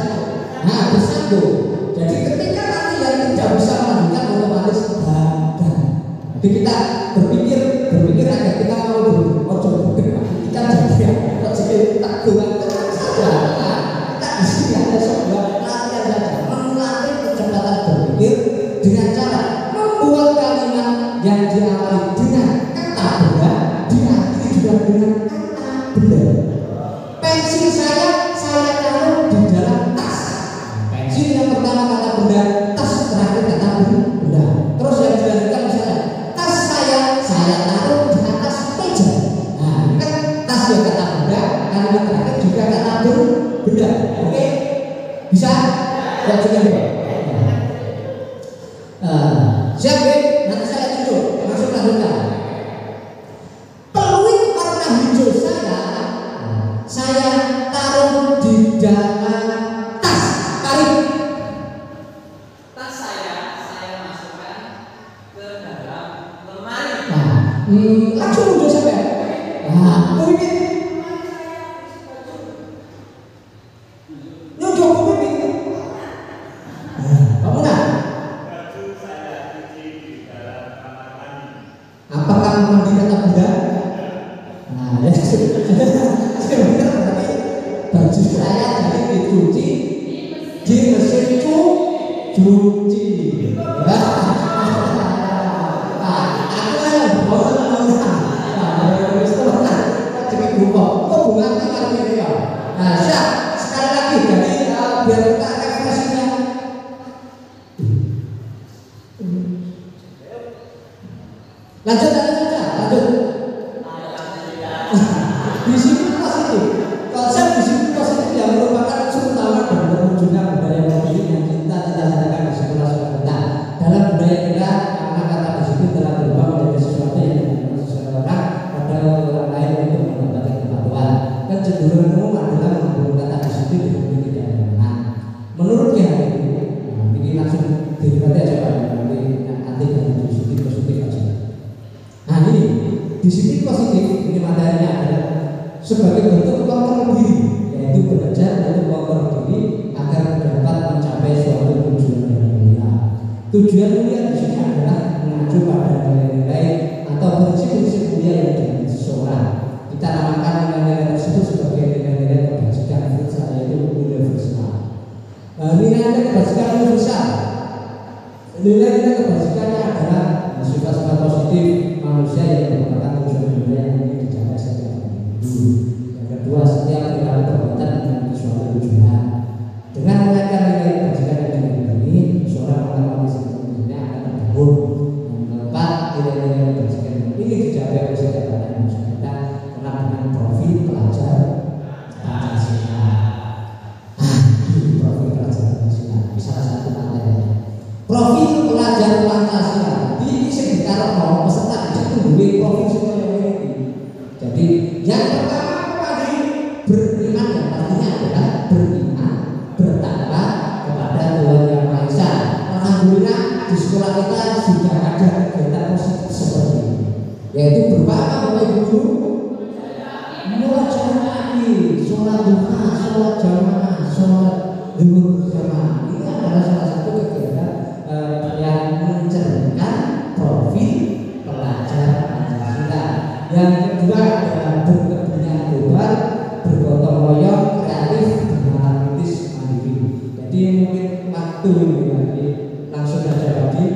Nah, bisa tuh. Jadi ketika nanti yang tidak bisa melanjutkan otomatis gagal. Jadi kita berpikir agar kita mau bergerak. Kita jadi kok jadi tak kuat saja. Kita di sini ada sebuah latihan saja, melatih kecepatan berpikir dengan cara membuat kalimat yang diawali dengan kata benda, diakhiri juga dengan kata benda. Pensil saya taruh di dalam tas. Pensil yang pertama kata benda, tas terakhir kata benda. Terus yang dilanjutkan misalnya, tas saya taruh di atas meja. Nah, ini kan tas juga kata benda, kalimat terakhir juga kata benda. Oke? Bisa? Ya, sudah ya. Siap, ya? Nanti saya tunjuk. Langsung lanjutkan. Peluit warna hijau saya taruh di dalam tas. Tarik. Tas saya masukkan ke dalam lemari. Langsung muncul sampai. Peluit. Nyucuk peluit. Kamu nak? Apakah mandi kata benda? Nah, ya sebenarnya baju saya jadi dicuci di mesin cuci. Aku kan mau jadi lupa. Kok bunga tinggal ini ya? Nah, siap. Sekali lagi, jadi biar kita refreshingnya. Lanjut. Disiplin positif. Konsep disiplin positif yang merupakan unsur utama dan terwujudnya budaya mobil yang kita cita-citakan di sekolah-sekolah kita. Dalam budaya kita, karena kata disiplin telah berubah menjadi sesuatu yang dilakukan seseorang pada orang lain untuk mendapatkan kepatuhan. Kecenderungan umum adalah menggunakan kata disiplin dengan tidak benar. Menurut yang ini langsung dilihat aja Pak, nanti dari disiplin positif aja. Nah ini disiplin positif ini materinya adalah sebagai bentuk kontrol diri, yaitu belajar untuk kontrol diri agar dapat mencapai suatu tujuan yang mulia. Tujuan mulia di sini adalah mengacu pada nilai-nilai atau prinsip-prinsip mulia yang dimiliki seseorang. Kita namakan nilai-nilai tersebut sebagai nilai-nilai kebajikan universal, yaitu universal. Nilai-nilai kebajikan universal, nilai-nilai kebajikannya adalah sifat-sifat positif manusia yang merupakan tujuan mulia yang ingin dicapai setiap individu. Yang kedua, setiap perilaku perbuatan memiliki suatu tujuan. Dengan menaikkan nilai kebajikan yang dimiliki, seorang melakukan disiplin akan terbangun. Yang keempat, nilai-nilai kebajikan ini dicapai oleh setiap manusia kita karena dengan profil pelajar Pancasila. Profil pelajar Pancasila, salah satu materinya. Profil pelajar Pancasila. Ini sekitar mau peserta itu dulu profil semuanya ini. Jadi yang pertama tadi beriman, yang pastinya adalah beriman, bertakwa kepada Tuhan Yang Maha Esa. Alhamdulillah di sekolah kita sudah ada kegiatan positif seperti ini, yaitu berupa apa Bapak Ibu? Mulai lagi sholat duha, sholat jamaah, sholat zuhur berjamaah. Ini adalah salah satu kegiatan yang mencerminkan profil pelajar Pancasila. Yang kedua adalah berkebudayaan global, bergotong royong, kreatif, beranalis, mandiri. Jadi mungkin waktu ini langsung saja lagi.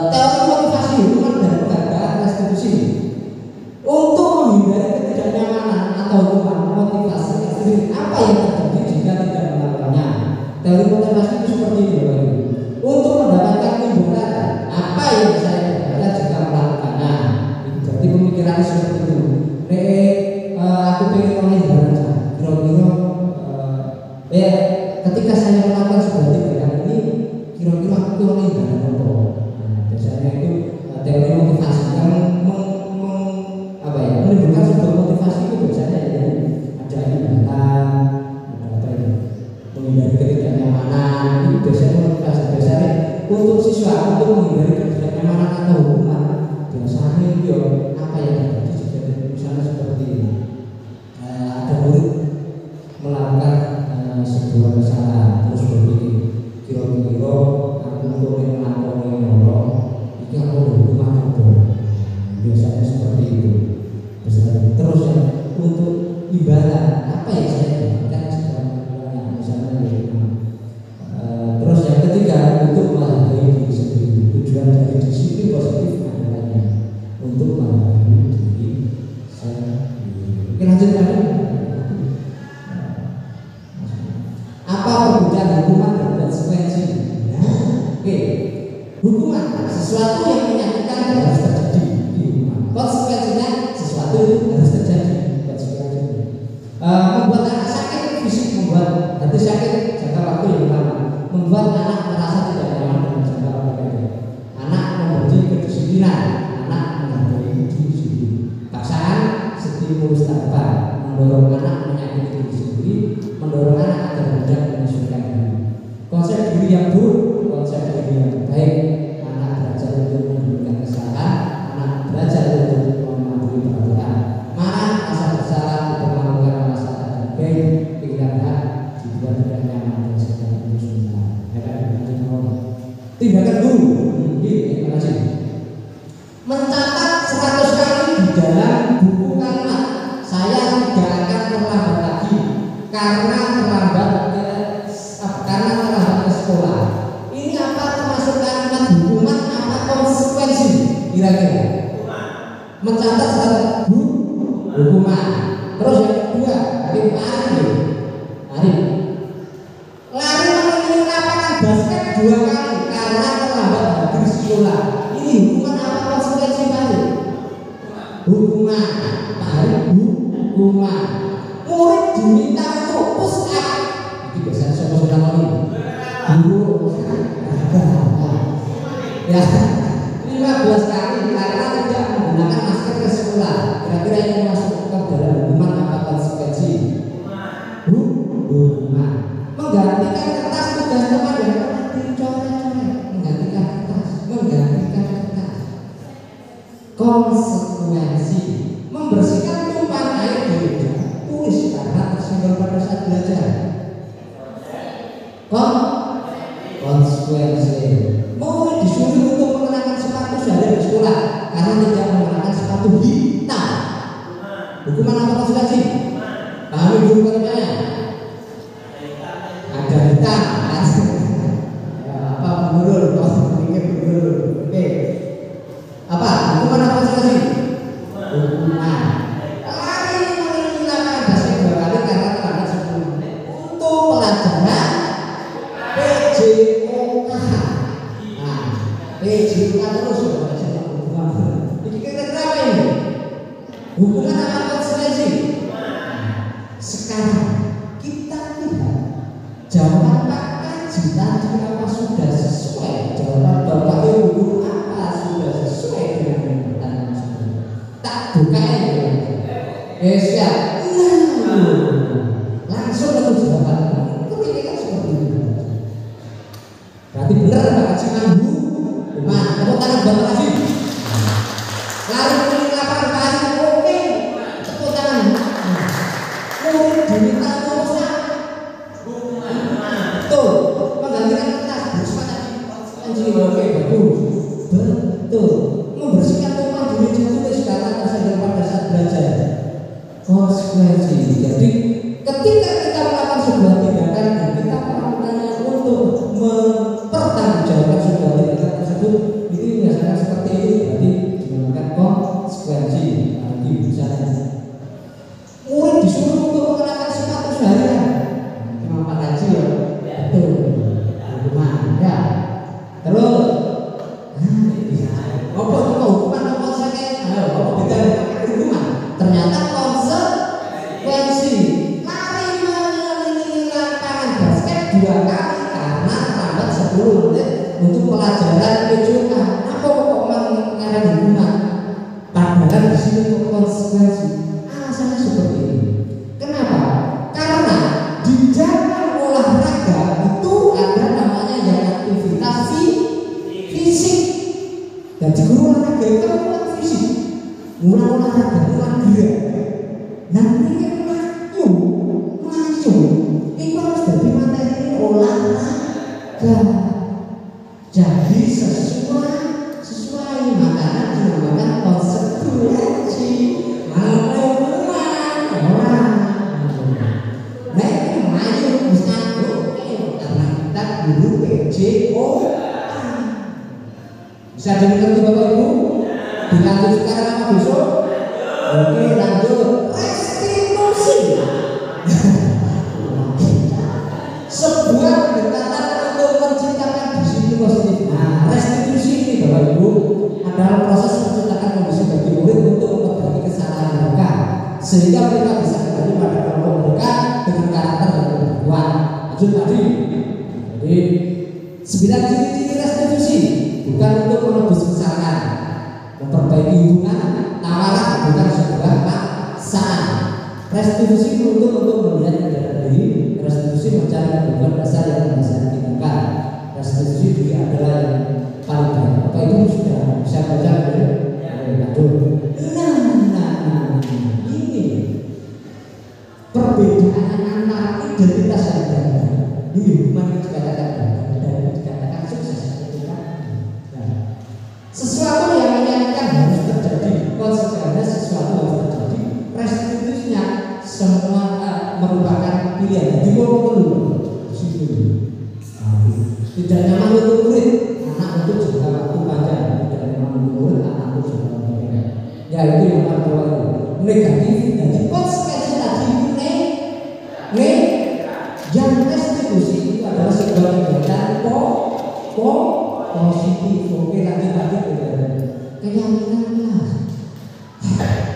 Teori motivasi hubungan dan penghargaan restitusi untuk menghindari ketidaknyamanan atau motivasi ekstrim. Apa yang terjadi jika tidak melakukannya? Teori motivasi itu seperti ini, Bapak Ibu. Untuk mendapatkan imbalan, apa yang saya dapatkan jika melakukannya? Berarti pemikirannya seperti itu. Aku pengen oleh imbalan saya. Kira-kira ketika saya melakukan sebuah tindakan ini, kira-kira aku oleh imbalan apa? Biasanya itu teori motivasi yang menimbulkan sebuah motivasi itu biasanya ya ada imbalan, ada apa ya? Menghindari ketidaknyamanan. Itu biasanya motivasi. Biasanya untuk siswa untuk menghindari ketidaknyamanan atau hukuman, biasanya itu apa yang terjadi? biasanya seperti itu. Terus yang untuk ibadah apa yang saya dapatkan jika misalnya terus yang ketiga untuk menghargai diri sendiri. Tujuan dari disiplin positif adalah untuk menghargai diri sendiri. Oke, lanjut lagi. Apa perbedaan hukuman dan konsekuensi? Oke, hukuman sesuatu yang menyakitkan harus terjadi di hukuman. Konsekuensinya sesuatu itu harus terjadi. Membuat anak sakit fisik, membuat hati sakit jangka waktu yang lama, membuat anak merasa tidak nyaman dengan jangka waktu pendek. Anak memberi kedisiplinan, anak menghargai diri sendiri. Paksaan stimulus tanpa mendorong anak menyakiti diri sendiri, mendorong anak agar mudah menyesuaikan diri. Konsep diri yang buruk, konsep diri yang baik. Anak belajar untuk memberikan kesalahan, anak belajar untuk mematuhi peraturan. Marah, rasa bersalah, untuk melakukan rasa dan baik, pikiran hak, dibuat tidak nyaman dan segala sesuatu. Tindakan guru, ini terima mencatat 100 kali di dalam buku kalimat. Saya tidak akan terlambat lagi karena terlambat ke sekolah. Ini apa termasuk kalimat hukuman apa konsekuensi? Kira-kira mencatat 100 hukuman. Terus yang kedua, lari mengelilingi lapangan basket 2 kali karena terlambat hadir sekolah. Ini hukuman apa konsekuensi Pak? Hukuman. Hukuman. Murid diminta untuk push up. Itu biasanya sama-sama lagi. Guru ya 15 kali karena tidak menggunakan masker ke sekolah. Kira-kira ini masuk dalam hukuman apa konsekuensi? Hukuman. Menggantikan kertas tugas teman yang pernah dicoret-coret. Menggantikan kertas. Konsekuensi. Membersihkan tumpahan air di meja tulis karena tersenggol pada saat belajar. Konsekuensi. Murid disuruh untuk mengenakan sepatu sehari di sekolah karena tidak mengenakan sepatu hitam. Hukuman apa konsekuensi? Pahami dulu katanya. Ada hitam. Apa menurun? Oke. Apa? Hukuman apa konsekuensi? Hukuman. Lari mengelilingi lapangan basket 2 kali karena terlambat 10 menit untuk pelajaran PJOK. Nah, PJOK terus ini kira-kira apa ini? Hukuman apa konsekuensi? Sekarang kita lihat jawaban Pak Kaji tadi apa sudah sesuai? Jawaban Bapak Ibu apa sudah sesuai dengan pertanyaan sebelumnya? Tak buka ya. Siap. Langsung ke jawaban. Itu kan seperti itu. Berarti benar Pak Kaji mampu. Tepuk tangan buat Pak Kaji. Lari keliling lapangan Pak Kaji. Oke. Tepuk tangan. Murid diminta terus. Betul. Menggantikan kertas. Oke, bagus. Betul. Membersihkan tumpahan di meja tulis karena tersenggol pada saat belajar. Konsekuensi. Jadi ketika kita melakukan sebuah tindakan dan kita melakukannya untuk mempertanggungjawabkan sebuah tindakan tersebut, itu biasanya seperti itu. Berarti dinamakan konsekuensi. Lagi misalnya murid disuruh untuk mengenakan sepatu seharian. Cuma Pak Haji ya. Betul. Hukuman ya. Terus apa hukuman apa konsekuensi? Apa beda dengan hukuman? Ternyata konsekuensi. Lari mengelilingi lapangan basket 2 kali karena terlambat 10 menit untuk pelajaran PJOK. Apa kok mengenai hukuman? Padahal di sini untuk konsekuensi. Alasannya seperti ini. Kenapa? Karena di dalam olahraga itu ada namanya yang aktivitas fisik. Dan di guru olahraga itu kan fisik. Mulai olahraga, mulai gerak. Nah ini kan maju. Ini harus jadi materi olahraga. Jadi sesuai makanya dinamakan konsekuensi. Saya mengerti Bapak Ibu? Dilanjut sekarang apa besok? Oke, lanjut restitusi. Sebuah pendekatan untuk menciptakan disiplin positif. Nah, restitusi ini Bapak Ibu adalah proses menciptakan kondisi bagi murid untuk memperbaiki kesalahan mereka, sehingga mereka bisa kembali pada kelompok mereka dengan karakter yang lebih kuat. Lanjut tadi. Jadi 9 ciri-ciri restitusi bukan untuk menebus kesalahan, memperbaiki hubungan, tawaran bukan sebuah paksaan. Restitusi untuk melihat keadaan diri, restitusi mencari kebutuhan dasar yang bisa diinginkan. Restitusi juga adalah yang paling baik. Bapak Ibu sudah bisa baca ya? Aduh. Nah, ini perbedaan antara identitas yang berbeda. Ini bukan dikatakan dan dikatakan sukses. Sesuatu yang menyenangkan harus terjadi, konsekuensinya sesuatu harus terjadi. Restitusinya semua merupakan pilihan. Jadi mau dulu, tidak nyaman untuk murid, anak untuk jangka waktu panjang. Tidak nyaman untuk murid, anak untuk jangka waktu panjang. Ya itu yang kedua itu negatif. Jadi konsekuensi tadi yang restitusi itu adalah sebuah kegiatan positif. Oke, lanjut keyakinan kelas.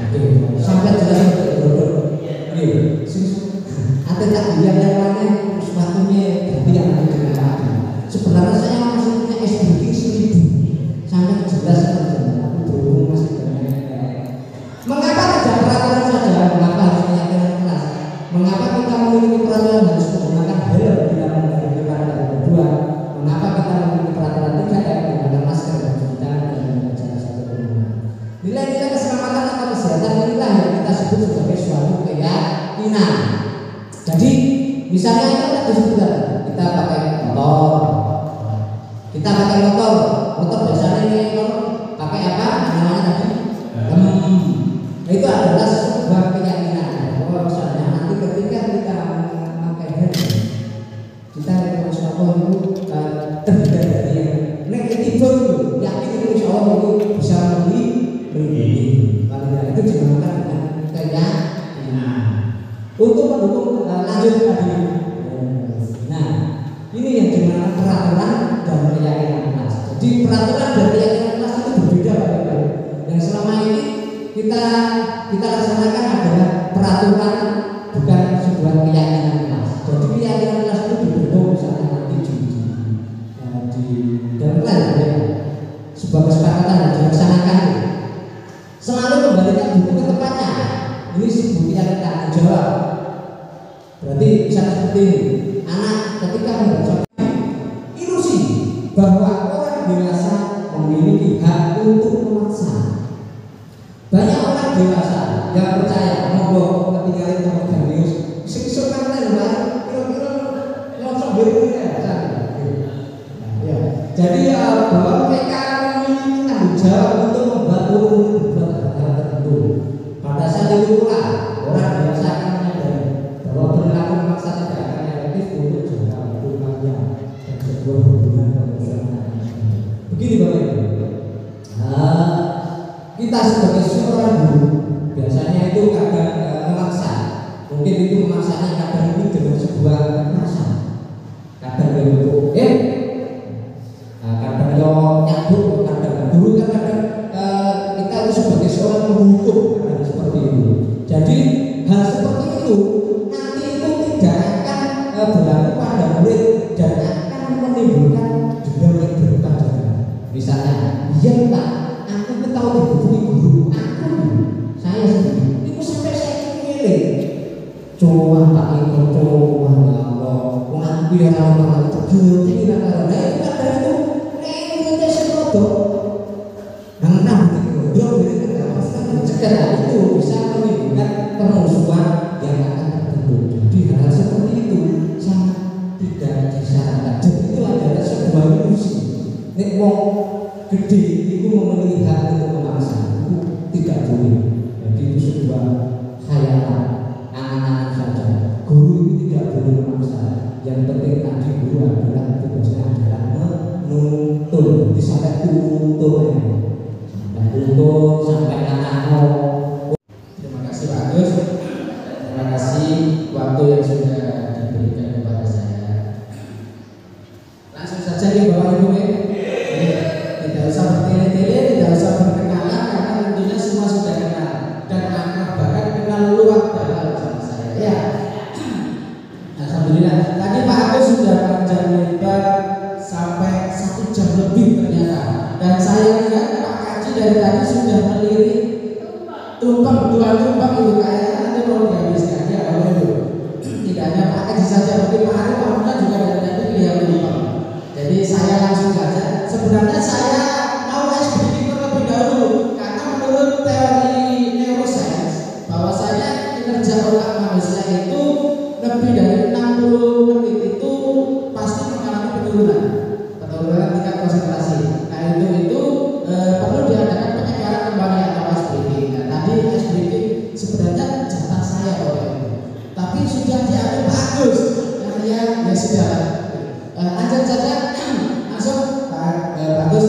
Oke, sampai jelas betul. Ini ada tak yang lainnya sepatunya berarti yang ada dengan tadi. Sebenarnya saya masih punya SDG 1000 sampai jelas aku berhubung masih banyak. Mengapa tidak peraturan saja? Mengapa harus keyakinan kelas? Mengapa kita memiliki peraturan harus menggunakan helm bila menggunakan kendaraan berdua? Mengapa kita memiliki peraturan 3M menggunakan masker dan cuci tangan dan menjaga jarak 1 meter? Nilai-nilai keselamatan atau kesehatan inilah yang kita sebut sebagai suatu keyakinan. Jadi misalnya itu tadi disebutkan kita pakai motor biasanya ini pakai apa namanya tadi? Itu adalah sebuah keyakinan. Bahwa misalnya nanti ketika kita memakai helm, kita insya Allah itu terhindar dari yang negatif dulu. Yakin itu insya Allah itu bisa melindungi. Itu digunakan dengan keyakinan untuk mendukung lanjut tadi. Nah, ini yang dimana peraturan dan keyakinan kelas. Jadi peraturan dan keyakinan kelas itu berbeda Bapak. Yang selama ini kita laksanakan adalah peraturan bukan sebuah keyakinan kelas. Jadi keyakinan kelas itu dibentuk misalnya nanti di dalam kelas ya, sebuah kesepakatan yang dilaksanakan. Selalu kembalikan buku ke tempatnya. Ini buktinya kita jawab. Berarti bisa seperti ini. Anak ketika membaca ilusi bahwa orang dewasa memiliki hak untuk memaksa. Banyak orang dewasa yang percaya monggo ketinggalan tempat genius sing kanten lah kira-kira langsung berikutnya ya. Jadi bahwa mereka memiliki tanggung jawab untuk membuat berbuat hal tertentu. Pada saat itu pula orang dewasa akan menyadari bahwa perilaku memaksa tidak akan efektif untuk jangka waktu panjang dan sebuah hubungan emosional. Begini Bapak Ibu, kita sebagai seorang guru biasanya itu kadang memaksa. Mungkin itu memaksanya kadang itu dengan sebuah kekerasan. Kadang itu kadang yo nyabut, kadang guru kan kadang kita itu sebagai seorang penghukum kadang seperti itu. Jadi hal seperti itu nanti itu tidak akan berlaku pada murid dan akan menimbulkan dendam yang berkepanjangan. Misalnya, iya Pak, aku tahu dihubungi guru aku, saya sendiri itu sampai saya milih cuma Pak itu cuma ya Allah aku yang orang terjun ini karena itu ada itu ini sesuatu nah itu bisa menimbulkan permusuhan yang akan terbentuk. Jadi hal seperti itu sangat tidak disarankan. Jadi itu adalah sebuah ilusi. Nek wong gede itu memiliki hak untuk memaksa itu tidak boleh. Jadi itu sebuah khayalan, angan-angan saja. Guru itu tidak boleh memaksa. Yang penting tadi guru adalah tugasnya adalah menuntun. Jadi sampai tuntun tumpeng, dua tumpeng itu kayaknya nanti mau dihabiskan ya Bapak Ibu. Tidak hanya Pak Haji saja, mungkin Pak Ari Pak juga dari pilihan tumpeng. Jadi saya langsung saja. Sebenarnya saya mau SBK terlebih dahulu karena menurut teori neuroscience bahwasanya kinerja otak manusia itu lebih dari 60 menit itu pasti mengalami penurunan tingkat konsentrasi. Nah itu perlu diadakan penyegaran kembali atau SBK. Nah tadi SBK sebenarnya jatah saya Bapak Ibu, tapi sudah diambil Pak Agus. Ya sudah. Lanjut saja langsung Pak Agus.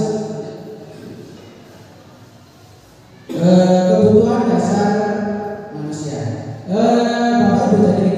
Kebutuhan dasar manusia. Bapak Ibu tadi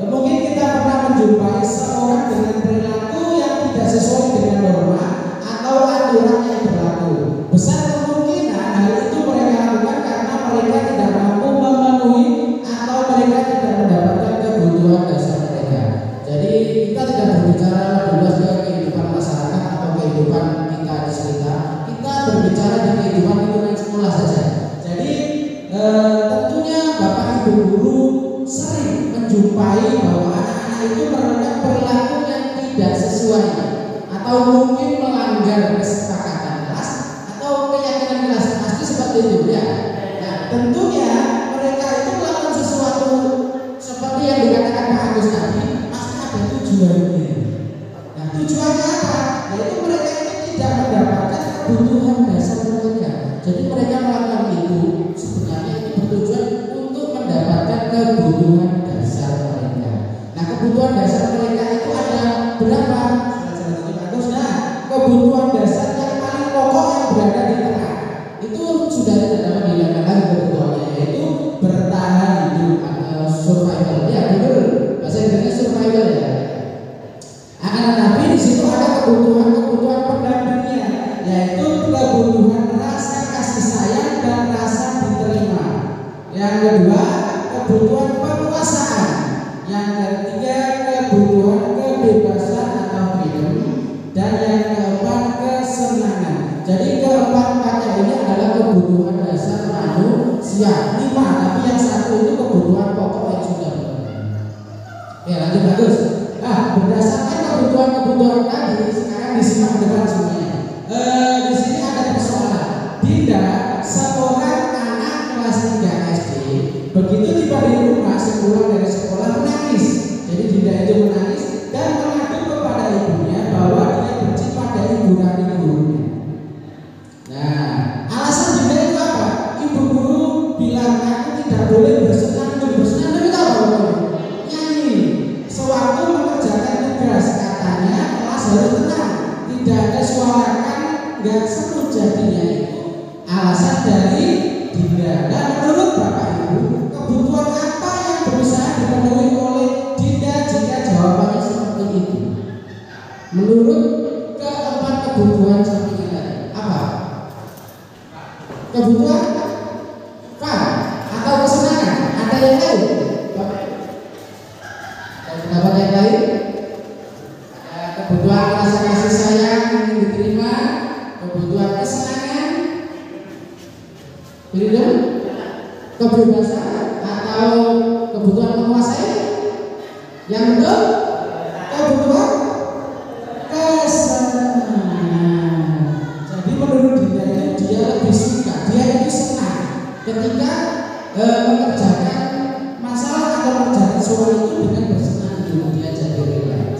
mungkin kita pernah menjumpai seorang dengan perilaku yang tidak sesuai dengan norma atau aturan yang berlaku. Besar kemungkinan hal itu mereka lakukan karena mereka tidak mampu memenuhi atau mereka tidak mendapatkan kebutuhan dasar mereka. Jadi kita tidak berbicara lebih luas ke kehidupan masyarakat atau kehidupan kita di sekitar. Kita berbicara di kehidupan lingkungan sekolah saja. Jadi tentunya Bapak Ibu guru sering menjumpai bahwa anak-anak itu menerapkan perilaku yang tidak sesuai atau mungkin melanggar kesepakatan kelas atau keyakinan kelas. Pasti seperti itu ya. Nah, tentunya mereka itu melakukan sesuatu seperti yang dikatakan Pak Agus tadi, pasti ada tujuannya. Nah, tujuannya apa? Yaitu mereka itu tidak mendapatkan kebutuhan dasar mereka. Jadi mereka melakukan itu sebenarnya itu bertujuan untuk mendapatkan kebutuhan dasar mereka. Nah, kebutuhan dasar mereka itu ada berapa? Nah, kebutuhan dasar yang paling pokok yang berada di tengah itu sudah tidak dapat dihilangkan lagi kebutuhannya, yaitu bertahan hidup atau survival. Ya betul, bahasa Inggrisnya survival ya. Akan tetapi di situ ada kebutuhan pendampingnya, yaitu kebutuhan rasa kasih sayang dan rasa diterima. Yang kedua, kebutuhan penguasaan. Yang ketiga, kebutuhan kebebasan atau freedom. Dan yang keempat, kesenangan. Jadi keempat-empatnya ini adalah kebutuhan dasar manusia. 5, tapi yang satu itu kebutuhan pokok yang sudah berlaku. Ya lanjut bagus. Nah, berdasarkan kebutuhan tadi, sekarang disimak dengan semuanya. Di sini ada persoalan. Dinda, seorang anak kelas 3 SD, begitu tiba di rumah sepulang dari sekolah menangis. Jadi Dinda itu menangis dan mengadu kepada ibunya bahwa dia benci pada ibu dan gurunya. Nah, alasan Dinda itu apa? Ibu guru bilang aku tidak boleh bersenandung. Bersenandung itu apa? Nyanyi. Sewaktu mengerjakan tugas, katanya kelas harus tenang, tidak ada suara kan, nggak seru jadinya itu. Alasan dari Dinda. Dan menurut Bapak Ibu, kebutuhan apa yang berusaha dipenuhi oleh Dinda jika jawabannya seperti itu? Menurut keempat kebutuhan sampingan tadi, apa? Kebutuhan apa? Atau kesenangan? Ada yang lain? Bapak Ibu? Ada pendapat yang lain? Ada kebutuhan rasa kasih sayang ingin diterima, kebutuhan kesenangan, freedom, kebebasan, atau kebutuhan menguasai. Yang betul, kebutuhan kesenangan. Jadi menurut Dinda itu dia lebih suka, dia itu senang ketika mengerjakan masalah atau mengerjakan soal itu dengan bersenang-senang, dia jadi relax.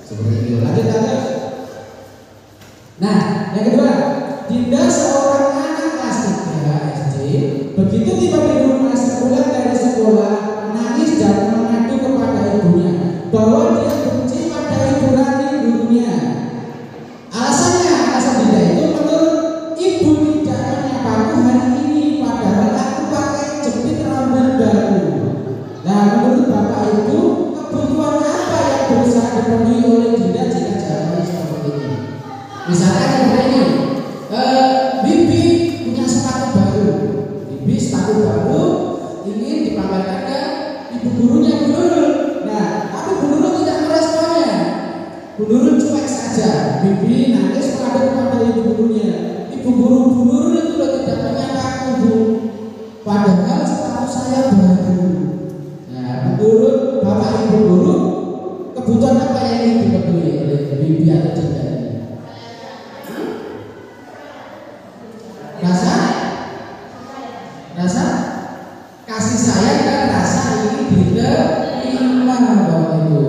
Seperti itu. Lanjut. Nah, yang kedua, Dinda seorang anak kelas 3 SD, begitu tiba di rumah sepulang dari sekolah menangis dan mengadu kepada ibunya bahwa dia benci pada ibu dan gurunya. Alasan Dinda itu menurut ibu tidak menyapaku hari ini padahal aku pakai jepit rambut baru. Nah, menurut Bapak Ibu, kebutuhan apa yang berusaha dipenuhi oleh Dinda jika jawabannya seperti ini? Misalnya seperti ini, Bibi punya sepatu baru. Bibi sepatu baru ingin dipamerkan ke ibu gurunya, Bu Nurul. Nah, tapi Bu Nurul tidak meresponnya. Bu Nurul cuek saja. Bibi nangis mengadu kepada ibu gurunya. Ibu guru Bu Nurul itu tidak menyapa aku, Bu. Padahal kasih sayang dan rasa ingin diterima Bapak Ibu.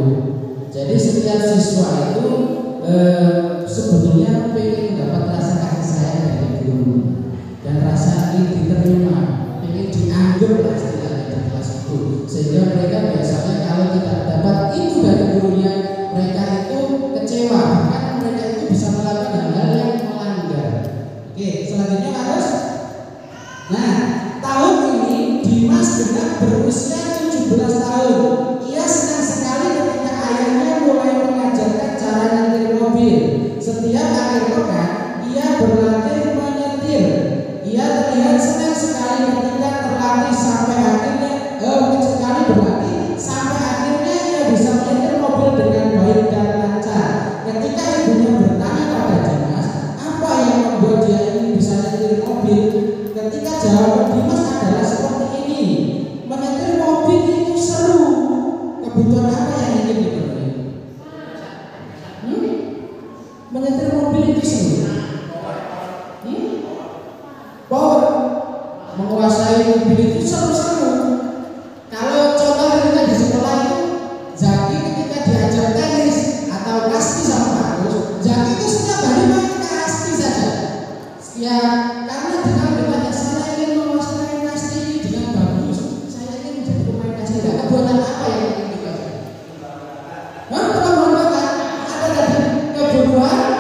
Jadi setiap siswa itu sebetulnya pengen mendapat rasa kasih sayang dari guru dan rasa ingin diterima, pengen dianggap lah istilahnya di kelas itu, sehingga mereka biasanya kalau tidak dapat itu dari gurunya, mereka itu kecewa, bahkan mereka itu bisa melakukan hal yang melanggar. Oke, selanjutnya harus. Nah, tahun ini Dimas genap berusia 17 tahun. Ia senang sekali ketika ayahnya mulai mengajarkan cara nyetir mobil. Setiap akhir pekan, ia berlatih menyetir. Ia terlihat senang sekali ketika terlatih sampai akhirnya ia bisa menyetir mobil dengan baik dan lancar. Ketika ibunya bertanya pada Dimas, apa yang membuat dia ingin bisa menyetir mobil? Ketika jawaban Dimas adalah seperti ini, menyetir mobil itu seru. Kebutuhan apa yang ingin dipenuhi? Menyetir mobil itu seru. Power, menguasai mobil itu seru-seru. Kalau contoh kita di sekolah itu, Zaki ketika diajar tenis atau kasti sama Bagus, Zaki itu setiap hari main kasti saja. Karena dengan bertanya saya ingin menguasai kasti dengan bagus, saya ingin menjadi pemain kasti. Dan kebutuhan apa yang ingin kita cari? Kebutuhan bakat. Ada tadi kebutuhan apa?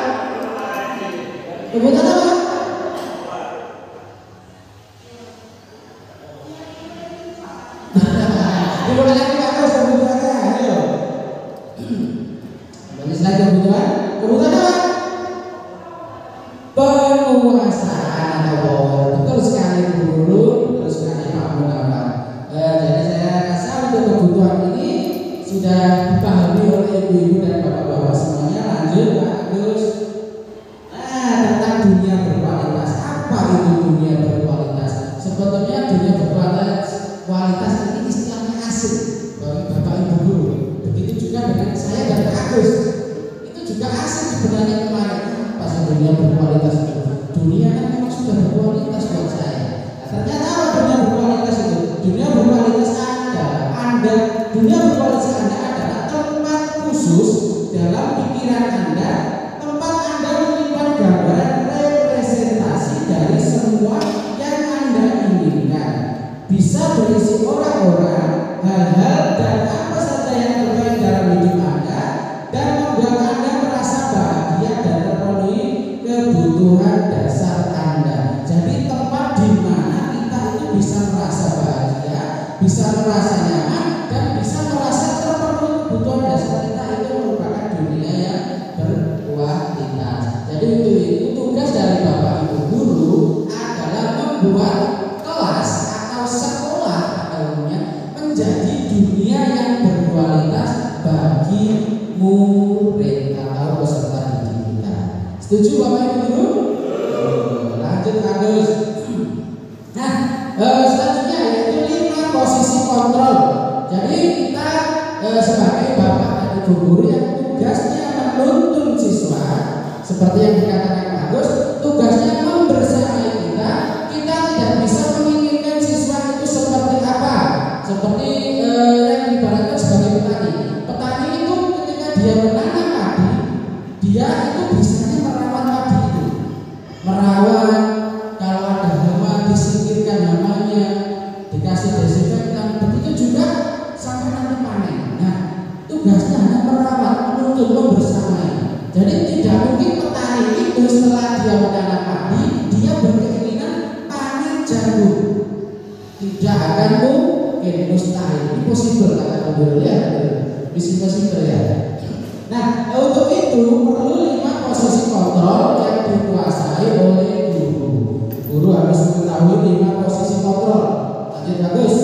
Kebutuhan lagi bagus, kebutuhannya. Ayo. Banyak lagi kebutuhan. Kebutuhan apa? Penguasaan atau power. Betul sekali guru, betul sekali Pak Muhammad. Jadi saya rasa untuk kebutuhan ini sudah dipahami oleh ibu-ibu dan bapak-bapak semuanya. Lanjut Pak Agus. Tentang dunia berkualitas. Apa itu dunia berkualitas? Sebetulnya dunia berkualitas ini istilahnya asing bagi bapak ibu guru. Begitu juga dengan saya dan Pak Agus. Itu juga asing sebenarnya kemarin. Apa sih dunia berkualitas itu? Dunia kan memang sudah berkualitas buat saya. Ternyata apa dunia berkualitas itu? Dunia berkualitas dunia berkualitas Anda adalah tempat khusus dalam pikiran Anda, tempat Anda menyimpan gambaran representasi dari semua yang Anda inginkan. Bisa berisi orang-orang, hal-hal dan apa saja yang terbaik dalam hidup Anda dan membuat Anda merasa bahagia dan terpenuhi kebutuhan dasar Anda. Jadi tempat di mana kita itu bisa merasa bahagia, bisa merasa nyaman dan bisa merasa terpenuhi kebutuhan dasar kita, itu merupakan dunia yang berkualitas. Jadi itu tugas dari Bapak Ibu guru adalah membuat kelas atau sekolah pada umumnya menjadi dunia yang berkualitas bagi murid atau peserta didik kita. Setuju Bapak Ibu guru? Lanjut Agus. Nah, selanjutnya yaitu 5 posisi kontrol. Jadi kita sebagai bapak dan ibu guru yang tugasnya menuntun siswa, seperti yang dikatakan Agus, tugasnya membersamai kita. Kita tidak bisa menginginkan siswa itu seperti apa? Seperti yang diibaratkan sebagai petani. Petani itu ketika dia menanam padi, dia itu bisanya merawat padi itu, merawat. Kalau ada hama disingkirkan hamanya, dikasih desinfektan. Begitu juga sampai nanti panen. Nah, tugasnya hanya merawat, menuntun, membersamai. Jadi tidak mungkin petani itu setelah dia menanam padi, dia berkeinginan panen jagung. Tidak akan mungkin, mustahil. Ini possible kata Beliau ya, possible ya. Nah, untuk itu perlu 5 posisi kontrol yang dikuasai oleh guru. Guru harus mengetahui 5 posisi kontrol. Lanjut bagus.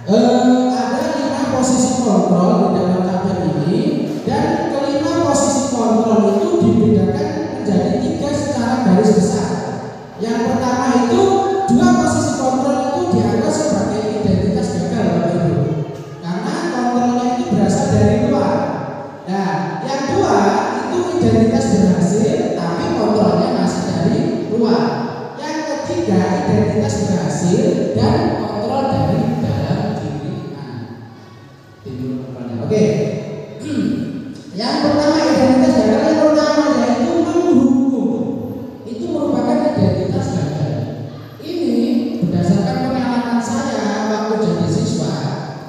Ada 5 posisi kontrol di dalam tabel ini, dan kelima posisi kontrol itu dibedakan menjadi 3 secara garis besar. Yang pertama itu 2 posisi kontrol itu dianggap sebagai identitas gagal Bapak Ibu, karena kontrolnya itu berasal dari luar. Nah, yang 2 itu identitas berhasil, ketiga, identitas berhasil dan kontrol dari dalam diri anak. Oke. Yang pertama identitas gagal yang pertama yaitu menghukum. Itu merupakan identitas gagal. Ini berdasarkan pengalaman saya waktu jadi siswa,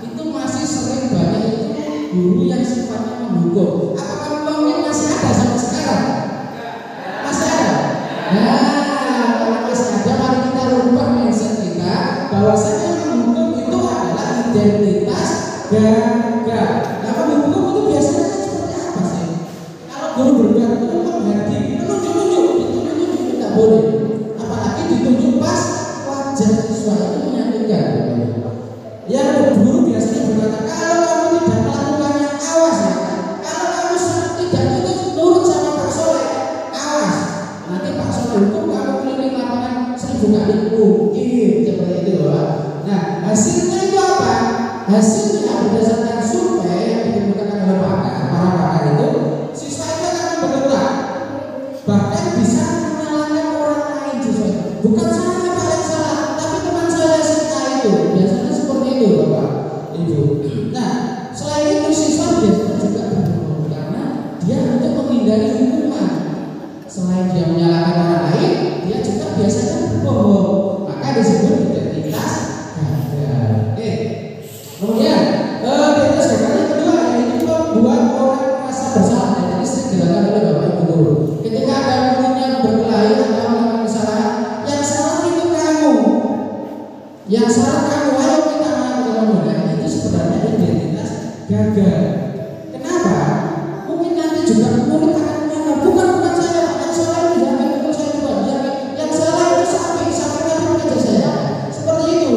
itu masih sering banyak itu guru yang sifatnya menghukum. Apakah mungkin masih ada sampai sekarang? Masih ada. Nah, kalau masih ada, mari kita rubah mindset kita bahwasanya menghukum itu adalah identitas gagal. Nah, menghukum itu biasanya kan seperti apa sih? Kalau guru berbicara itu menghadiri, menunjuk-nunjuk, itu tidak boleh. Apalagi ditunjuk pas wajah siswa itu menyakitkan. Yang guru biasanya berkata, kalau kamu tidak melakukannya, awas ya. Kalau kamu tidak nurut sama Pak Soleh, awas. Nanti Pak Soleh hukum kamu keliling lapangan 1000 kali mungkin seperti itu, Pak. Nah, hasilnya itu apa? Hasilnya berdasarkan survei yang dikemukakan oleh para pakar itu, siswa itu akan bergerak, bahkan bisa menyalahkan orang lain siswa. Bukan saya Pak yang salah, tapi teman saya siswa itu. Biasanya seperti itu, Bapak, Ibu. Nah, selain itu siswa biasanya juga berbohong karena dia untuk menghindari hukuman. Selain dia menyalahkan orang lain, dia juga biasanya berbohong. Maka disebut identitas gagal. Oke. Kemudian identitas gagal yang kedua yaitu membuat orang merasa bersalah. Dan ini sering dilakukan oleh Bapak Ibu guru. Ketika ada muridnya berkelahi atau melakukan kesalahan, yang salah itu kamu. Yang salah kamu, ayo kita melakukan. Nah, itu sebenarnya identitas gagal. Kenapa? Mungkin nanti juga murid akan menganggap bukan saya, yang salah itu jangan itu saya buat, yang salah itu sampai aja saya. Seperti itu.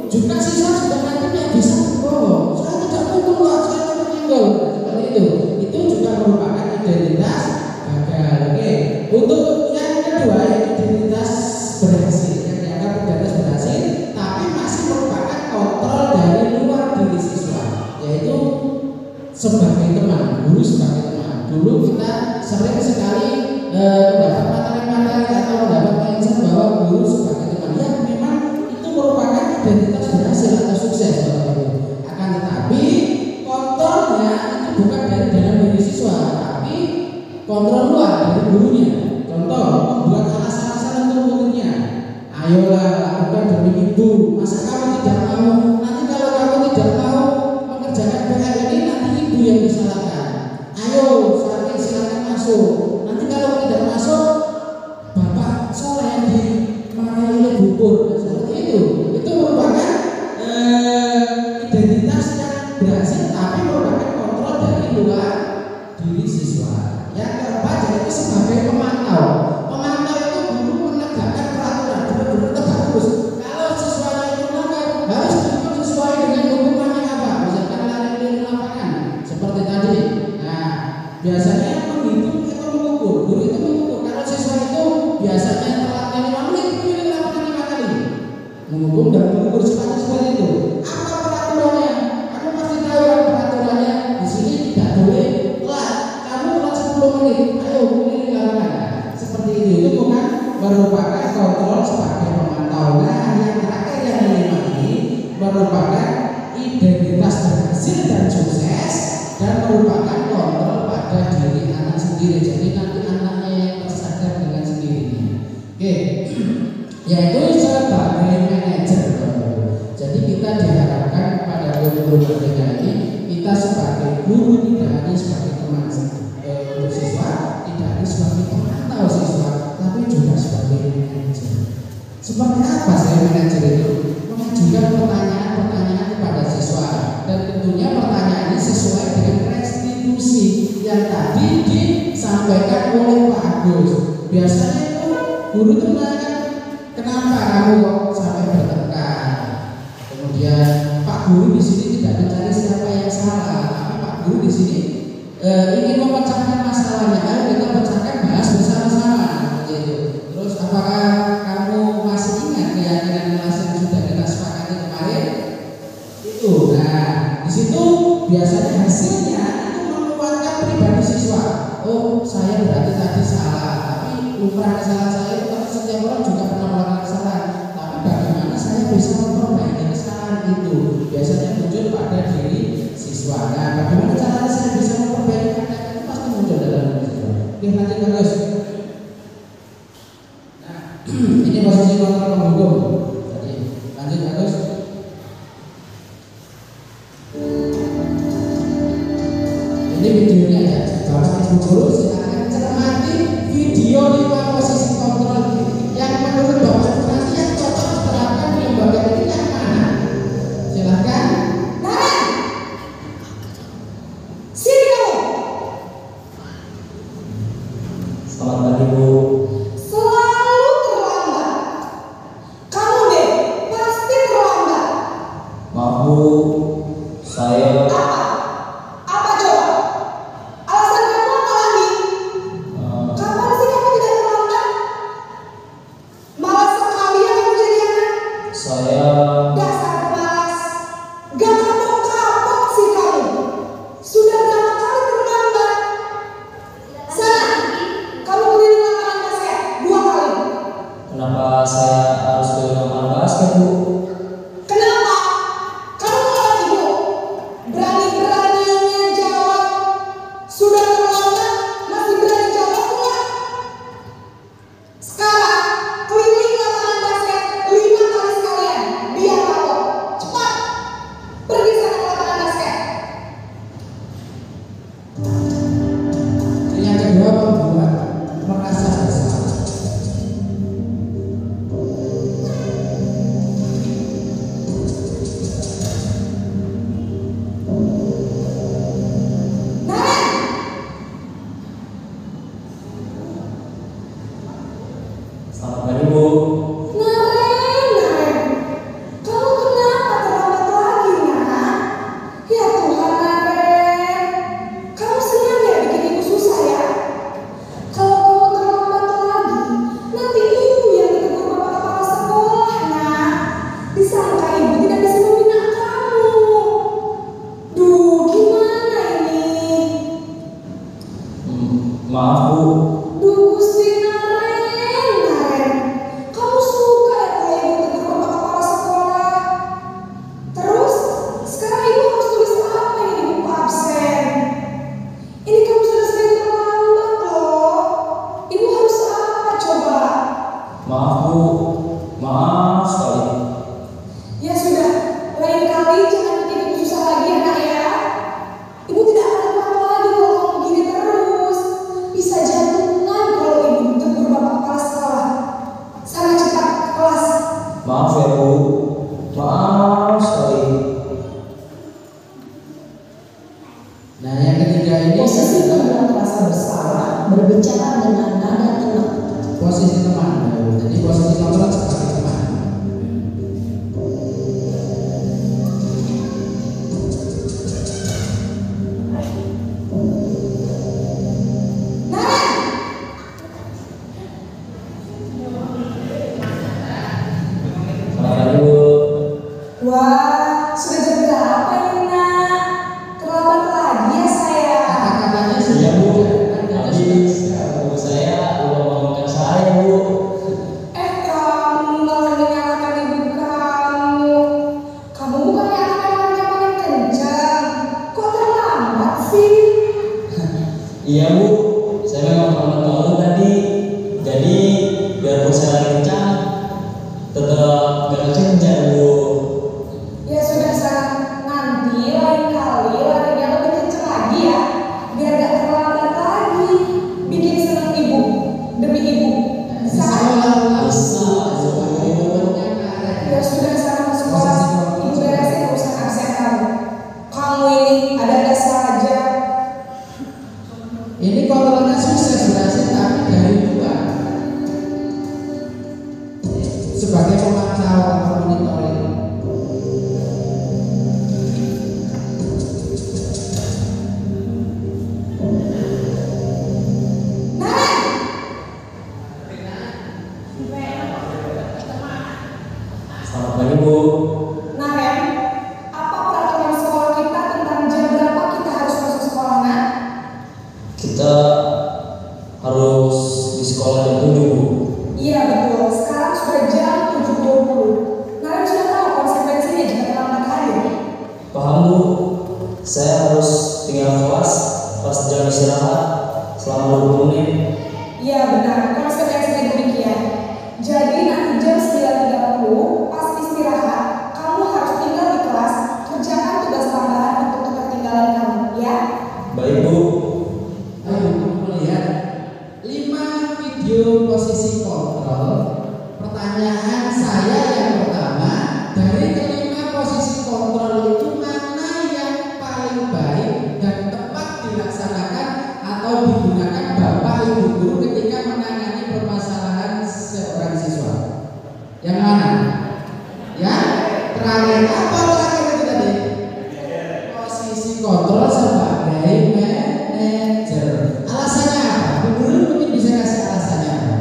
Juga siswa juga nantinya bisa berbohong. Saya tidak mungkin lah, saya tidak tinggal. Seperti itu. Itu juga merupakan identitas gagal. Oke. Untuk yang kedua yaitu identitas berhasil. Yang dianggap identitas berhasil, tapi masih merupakan kontrol dari luar diri siswa, yaitu sebagai teman, guru sebagai teman. Dulu kita sering sekali mendapat materi-materi atau mendapat mindset bahwa guru sebagai teman. Ya, memang itu merupakan identitas berhasil atau sukses. Akan tetapi kontrolnya itu bukan dari dalam diri siswa, tapi kontrol luar dari gurunya. Contoh, membuat alasan-alasan untuk muridnya. Ayolah lakukan demi ibu. Masa kamu tidak mau? Nanti kalau kamu tidak mau mengerjakan PR ini, nanti ibu yang disalahkan. Ayo, silakan masuk. Nanti kalau tidak masuk, Bapak Soleh yang dimarahi oleh bubur. Seperti itu. Itu merupakan identitas yang berhasil, tapi merupakan kontrol dari luar diri siswa. Yang keempat yaitu sebagai pemantau. Pemantau itu guru menegakkan peraturan, benar-benar tegak terus. Kalau siswanya itu melanggar, harus dihukum sesuai dengan hukumannya apa? Misalkan lari keliling lapangan, seperti tadi. Nah, biasanya menghitung atau mengukur. Guru itu mengukur. Kalau siswa itu biasanya telat 5 menit, keliling lapangan 5 kali. Menghukum dan mengukur sifatnya seperti itu. Apa peraturannya? Kamu pasti tahu kan peraturannya. Di sini tidak boleh telat. Kamu telat 10 menit. Ayo keliling lapangan. Seperti itu bukan merupakan kontrol sebagai pemantau. Nah, yang terakhir yang kelima ini merupakan identitas berhasil dan sukses dan merupakan kontrol pada diri anak sendiri. Jadi nanti anaknya yang tersadar dengan sendirinya. Oke, yaitu sebagai manajer. Jadi kita diharapkan pada guru merdeka ini kita sebagai guru tidak hanya sebagai teman untuk siswa, tidak hanya sebagai pemantau siswa, tapi juga sebagai manajer. Seperti apa saya manajer itu? Mengajukan pertanyaan-pertanyaan kepada siswa, dan tentunya pertanyaan ini sesuai dengan restitusi yang tadi disampaikan oleh Pak Agus. Biasanya itu guru itu menanyakan, kenapa kamu kok sampai bertengkar? Kemudian Pak Guru di sini tidak mencari siapa yang salah, tapi Pak Guru di sini ingin memecahkan masalahnya. Ayo kita pecahkan, bahas bersama-sama. Gitu. Terus apakah kamu masih ingat keyakinan kelas yang sudah kita sepakati kemarin? Itu. Nah, di situ biasanya hasilnya itu menguatkan pribadi siswa. Oh, saya berarti tadi salah, tapi lumrah kesalahan saya itu karena setiap orang juga pernah melakukan kesalahan. basket, Bu. Kenapa? Kamu malah ibu berani-beraninya jawab. Sudah terlambat masih berani jawab enggak? Sekarang keliling lapangan basket 5 kali sekalian. Biar kapok. Cepat. Pergi sana ke lapangan basket. Yang kedua, membuat merasa bersalah. Selamat pagi, Bu. Naren, kamu kenapa terlambat lagi, nak? Ya Tuhan, Naren, kamu senang ya bikin ibu susah ya? Kalau kamu terlambat lagi, nanti ibu yang ditegur bapak kepala sekolah, nak. Disangka ibu tidak bisa membina kamu. Duh, gimana ini? Maaf, Bu. Duh, Gusti Naren, kamu suka ya kalau ibu tegur bapak kepala sekolah? Terus, sekarang ibu harus tulis apa ini di buku absen? Ini kamu sudah sering terlambat loh. Ibu harus apa coba? Maaf, Bu. Maaf sekali. Ya sudah, lain kali jangan bikin ibu susah lagi ya, nak ya. Ibu tidak akan apa-apa lagi kalau kamu begini terus. Bisa jantungan kalau ibu ditegur bapak kepala sekolah. Sana cepat ke kelas. Maaf ya, Bu. Maaf sekali. Nah, yang ketiga ini Posisi membuat rasa bersalah, berbicara dengan nada tenang. posisi teman. Jadi posisi kontrol sebagai teman. Selamat pagi, Bu. Wah, sudah jam berapa ini, nak? Terlambat lagi ya saya. Kata-katanya Iya, sudah Bu. kan Tadi Bu saya udah bangunkan saya, Bu. Kamu malah menyalahkan ibu kamu. Kamu bukannya anak yang orangnya paling kencang. Kok terlambat sih? Iya, Bu. Saya memang terlambat banget tadi. Jadi biar Bu saya lari kencang, tetap gak kencang, Bu. Ya sudah sana, nanti lain kali larinya lebih kencang lagi ya. Biar gak terlambat lagi. Bikin senang ibu, demi ibu. Bisa? Bisa, sebagai temannya Karen. Ya sudah sana ke sekolah. Ibu beresin urusan absen kamu. Kamu ini ada saja. Ini kontrolnya sukses berhasil, tapi dari luar sebagai pemantau atau monitoring. Selamat pagi, Bu. Naren, apa peraturan sekolah kita tentang jam berapa kita harus masuk sekolah, nak? Kita harus di sekolah jam 7, Bu. Iya betul, sekarang sudah jam 7.20. Naren sudah tahu konsekuensinya jika terlambat hadir. Paham, Bu? Saya harus tinggal kelas pas jam istirahat selama 20 menit. Iya benar, konsekuensinya demikian. Jadi nanti jam 9.30 pas istirahat, kamu harus tinggal di kelas, kerjakan tugas tambahan untuk ketertinggalan kamu, ya? Baik, Bu. Ayo kamu melihat 5 video posisi kontrol. Pertanyaan saya yang pertama, dari kelima posisi kontrol itu mana yang paling baik dan tepat dilaksanakan atau digunakan Bapak Ibu guru ketika menangani permasalahan seorang siswa? Yang mana? Ya, terakhir apa terakhir itu tadi? Posisi kontrol sebagai manajer. Alasannya apa? Bu guru mungkin bisa kasih alasannya apa?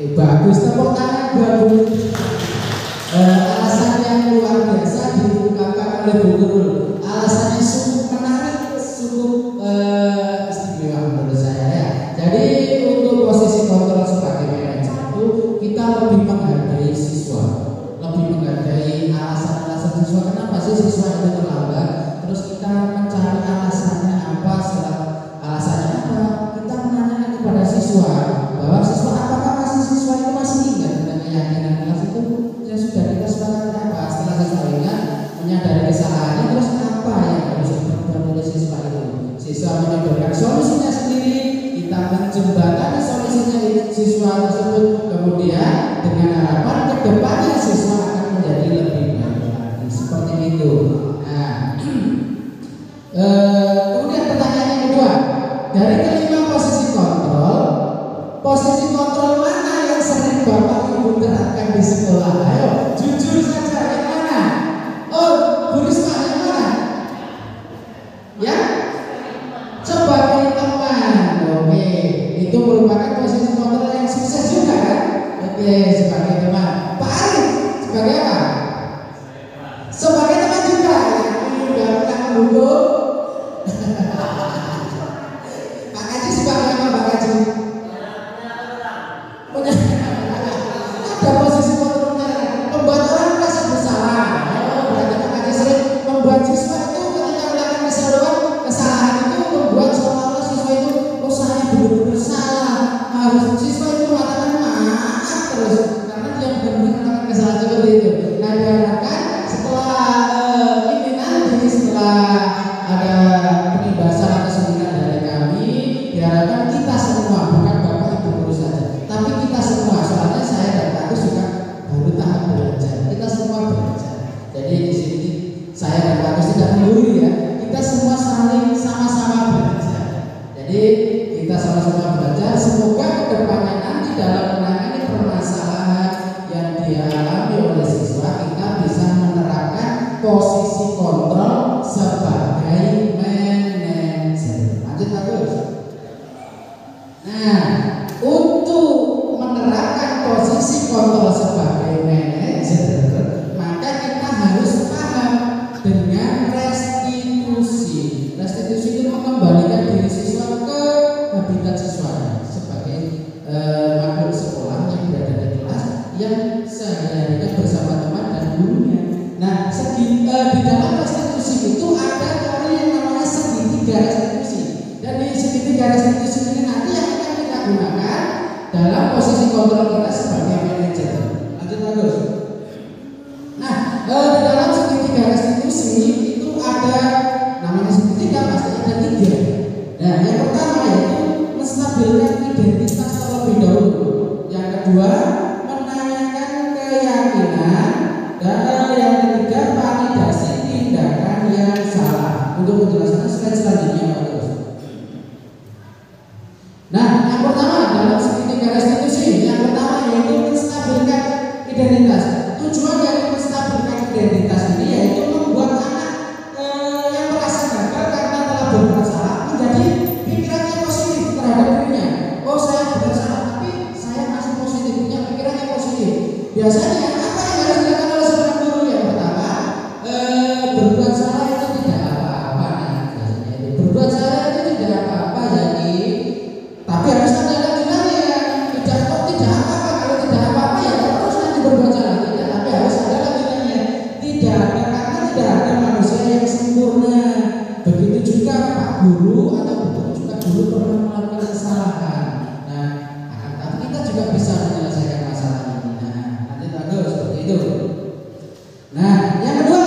Bagus, tepuk tangan buat Bu. Alasan yang luar biasa diungkapkan oleh Bu Nurul. Alasannya cukup menarik, cukup istimewa menurut saya ya. Jadi untuk posisi kontrol sebagai manajer itu kita lebih menghargai siswa, lebih menghargai alasan-alasan siswa. Kenapa sih siswa itu terlambat? Terus kita mencari alasannya apa? Setelah alasannya apa? Kita menanyakan kepada siswa bahwa siswa apakah siswa itu masih ingat dengan keyakinan kelas itu yang sudah kita sepakati apa? Setelah siswa ingat, menyadari kesalahannya, terus apa yang harus diperbuat oleh siswa itu? Siswa menyodorkan solusinya sendiri, kita menjembatani solusinya siswa tersebut, kemudian dengan harapan kedepannya siswa akan menjadi lebih baik lagi, seperti itu. Nah, kemudian pertanyaan yang kedua, dari kelima posisi kontrol mana yang sering Bapak Ibu terapkan di sekolah? Ayo, jujur saja, yang mana? Oh, Bu Risma, yang mana? Ya? Sebagai teman. Oke, itu merupakan posisi kontrol yang sukses juga kan? Oke, sebagai teman. Pak Arif, sebagai apa? Sebagai teman juga. Udah pernah mendukung. Pak Kaji sebagai apa, Pak Kaji? Ada posisi kontrolnya, membuat orang merasa bersalah. Berarti Pak Kaji sering membuat siswa itu ketika melakukan kesalahan itu membuat seolah-olah siswa itu saya benar-benar salah. Harus siswa itu mengatakan maaf terus karena dia benar-benar melakukan kesalahan seperti itu. Nah, diharapkan setelah ini nanti setelah ada penindasan atau seminar dari kami, diharapkan kita semua, bukan Bapak Ibu guru saja, tapi kita semua, soalnya saya dan Pak Agus juga baru tahap belajar, kita semua belajar. Jadi di sini saya dan Pak Agus tidak menggurui ya, kita semua saling sama-sama belajar. Jadi kita sama-sama belajar, semoga kedepannya nanti dalam menangani permasalahan yang dialami oleh siswa kita bisa menerapkan posisi kontrol sebagai manajer. Lanjut Bagus. Nah, untuk menerapkan posisi kontrol sebagai manajer, maka kita harus paham dengan restitusi. Restitusi itu mengembalikan diri siswa ke habitat siswa sebagai makhluk sekolah yang berada di kelas yang sehari-harinya bersama teman dan gurunya. Nah, di dalam restitusi itu ada teori yang namanya segitiga restitusi. Dan di segitiga restitusi ini nanti yang akan kita gunakan dalam posisi kontrol kita sebagai manajer. Lanjut Bagus. Nah, di dalam segitiga restitusi itu ada namanya segitiga pasti ada 3. Nah, yang pertama yaitu menstabilkan identitas terlebih dahulu. Yang kedua, menanyakan keyakinan, dan yang ketiga validasi tindakan yang salah. Untuk penjelasan slide selanjutnya Bagus. Nah, yang pertama dalam segitiga restitusi, yang pertama yaitu menstabilkan identitas. Tujuan dari menstabilkan identitas ini yaitu membuat anak yang merasa gagal karena telah berbuat salah menjadi pikirannya positif terhadap dirinya. Oh, saya berbuat salah, tapi saya masih positif, punya pikiran yang positif. Biasanya apa yang harus dilakukan oleh seorang guru? Yang pertama, berbuat salah itu tidak apa-apa. Biasanya berbuat salah itu tidak apa-apa, jadi tapi harus ada lanjutannya. Tidak apa-apa, kalau tidak apa-apa ya terus nanti berbuat salah. Tidak, tapi harus ada lanjutannya. Tidak ada, karena tidak ada manusia yang sempurna. Begitu juga Pak Guru atau begitu juga guru pernah melakukan kesalahan. Nah, tapi kita juga bisa menyelesaikan masalah ini. Nah, nanti Bagus seperti itu. Nah, yang kedua,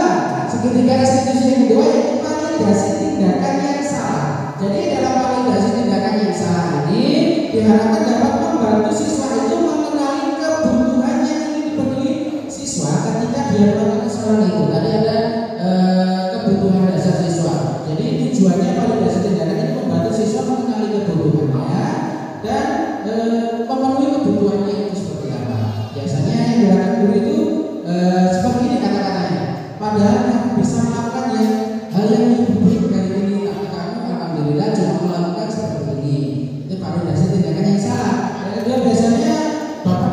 segitiga restitusi yang kedua yaitu validasi tindakan yang salah. Jadi dalam validasi tindakan yang salah ini diharapkan dapat membantu siswa itu mengenali kebutuhan yang ingin dipenuhi siswa ketika dia melakukan kesalahan itu. Tadi ada kebutuhan dasar siswa. Jadi tujuannya validasi tindakan ini membantu siswa mengenali kebutuhannya dan memenuhi kebutuhannya itu seperti apa. Biasanya yang dilakukan guru itu seperti ini kata-katanya. Padahal kamu bisa melakukan hal yang lebih baik dari ini, tapi kamu alhamdulillah cuma melakukan seperti ini. Itu validasi tindakan yang salah. Dan kedua biasanya Bapak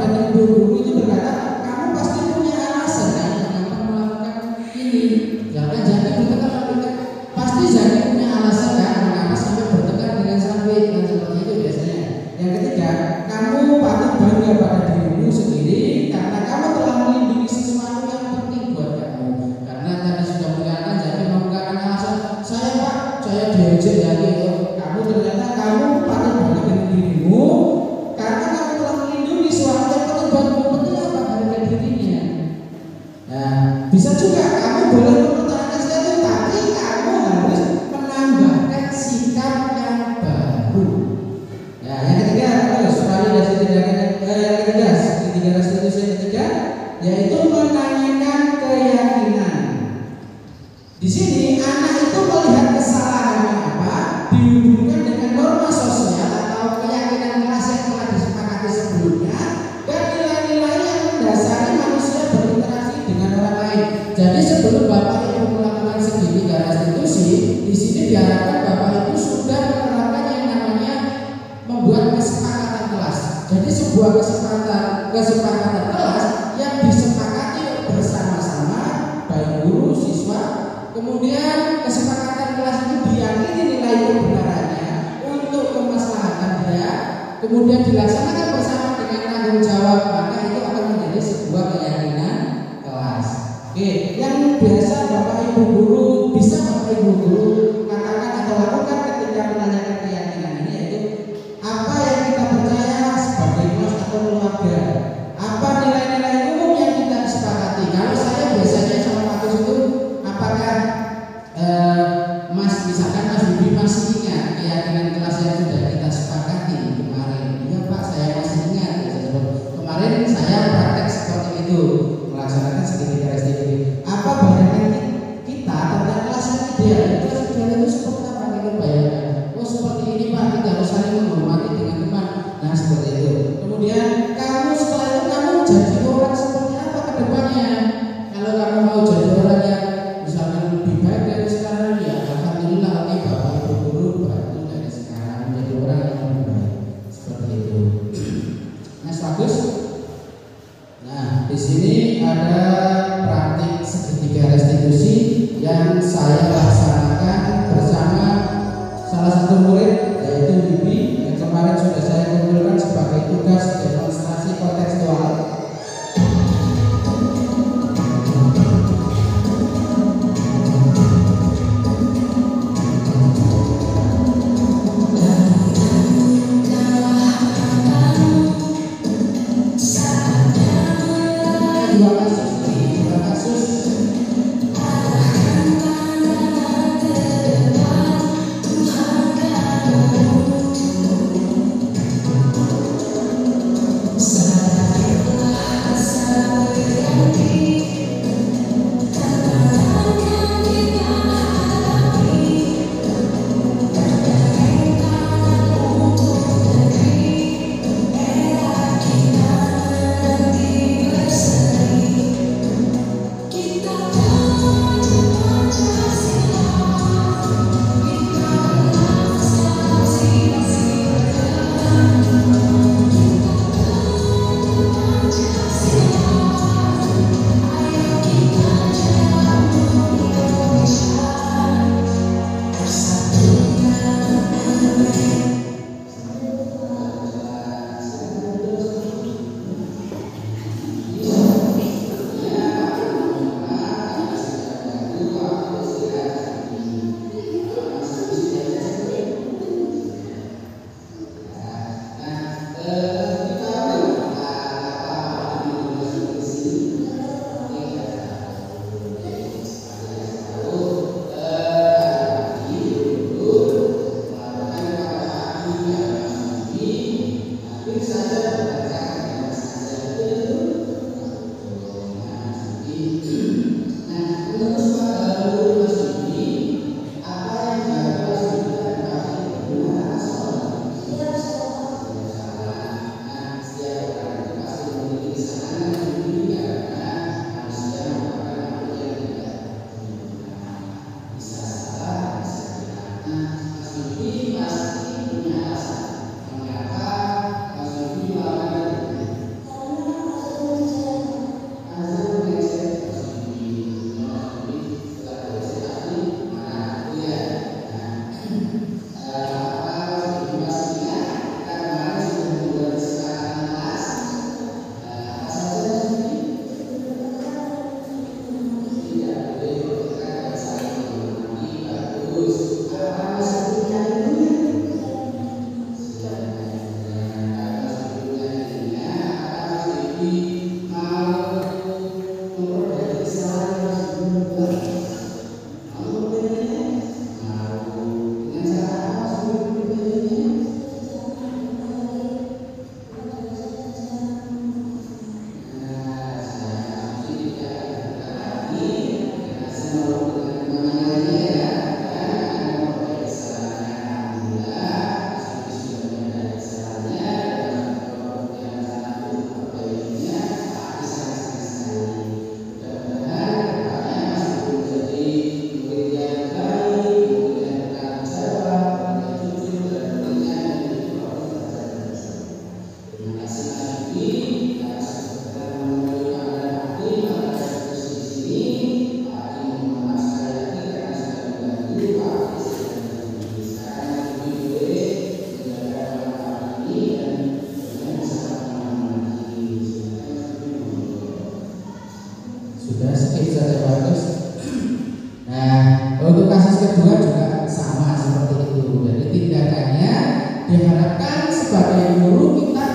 diajak ya, kamu ternyata kamu patut bangga dengan dirimu karena kamu telah melindungi suatu yang penerbangan penting apa harga dirinya. Nah, bisa juga kamu boleh mempertahankan sesuatu, tapi kamu harus menambahkan sikap yang baru. Ya, yang ketiga, terus validasi tindakan ketiga restitusi yang ketiga, yaitu menanyakan keyakinan. Di sini anak itu melihat kesalahannya apa dihubungkan dengan norma sosial atau keyakinan kelas yang telah disepakati sebelumnya dan nilai-nilai yang mendasari manusia berinteraksi dengan orang lain. Jadi sebelum Bapak Ibu melakukan segitiga restitusi, di sini diharapkan Bapak Ibu sudah menerapkan yang namanya membuat kesepakatan kelas. Jadi sebuah kesepakatan kelas yang disepakati bersama-sama baik guru, siswa. Kemudian kesepakatan kelas itu diyakini nilai kebenarannya untuk kemaslahatan dia, kemudian dilaksanakan bersama dengan tanggung jawab, maka itu akan menjadi sebuah keyakinan kelas. Oke, yang biasa Bapak Ibu guru bisa Bapak Ibu guru katakan atau lakukan ketika menanyakan keyakinan ini yaitu apa yang kita percaya sebagai kelas atau keluarga, apa nilai-nilai umum yang kita sepakati. Kalau saya biasanya sama Pak Gus itu apakah Mas misalkan Mas Bibi masih ingat keyakinan kelas yang sudah kita sepakati kemarin? Iya Pak, saya masih ingat. Kemarin saya praktek seperti itu, melaksanakan segitiga restitusi. Apa bayangan kita tentang kelas yang ideal? Kelas ideal itu seperti apa kita bayangkan? Oh seperti ini Pak, kita harus saling menghormati dengan teman. Nah seperti itu. Kemudian kamu setelah itu kamu jadi orang seperti apa ke depannya? Kalau kamu mau jadi orang yang misalkan lebih baik dari sekarang, ya alhamdulillah oke Bapak Ibu guru bantu dari sekarang menjadi orang yang lebih baik seperti itu. Nah bagus. Nah di sini ada praktik segitiga restitusi yang saya laksanakan bersama salah satu murid yaitu Bibi yang kemarin sudah saya kumpulkan sebagai tugas demonstrasi kontekstual. Dua kasus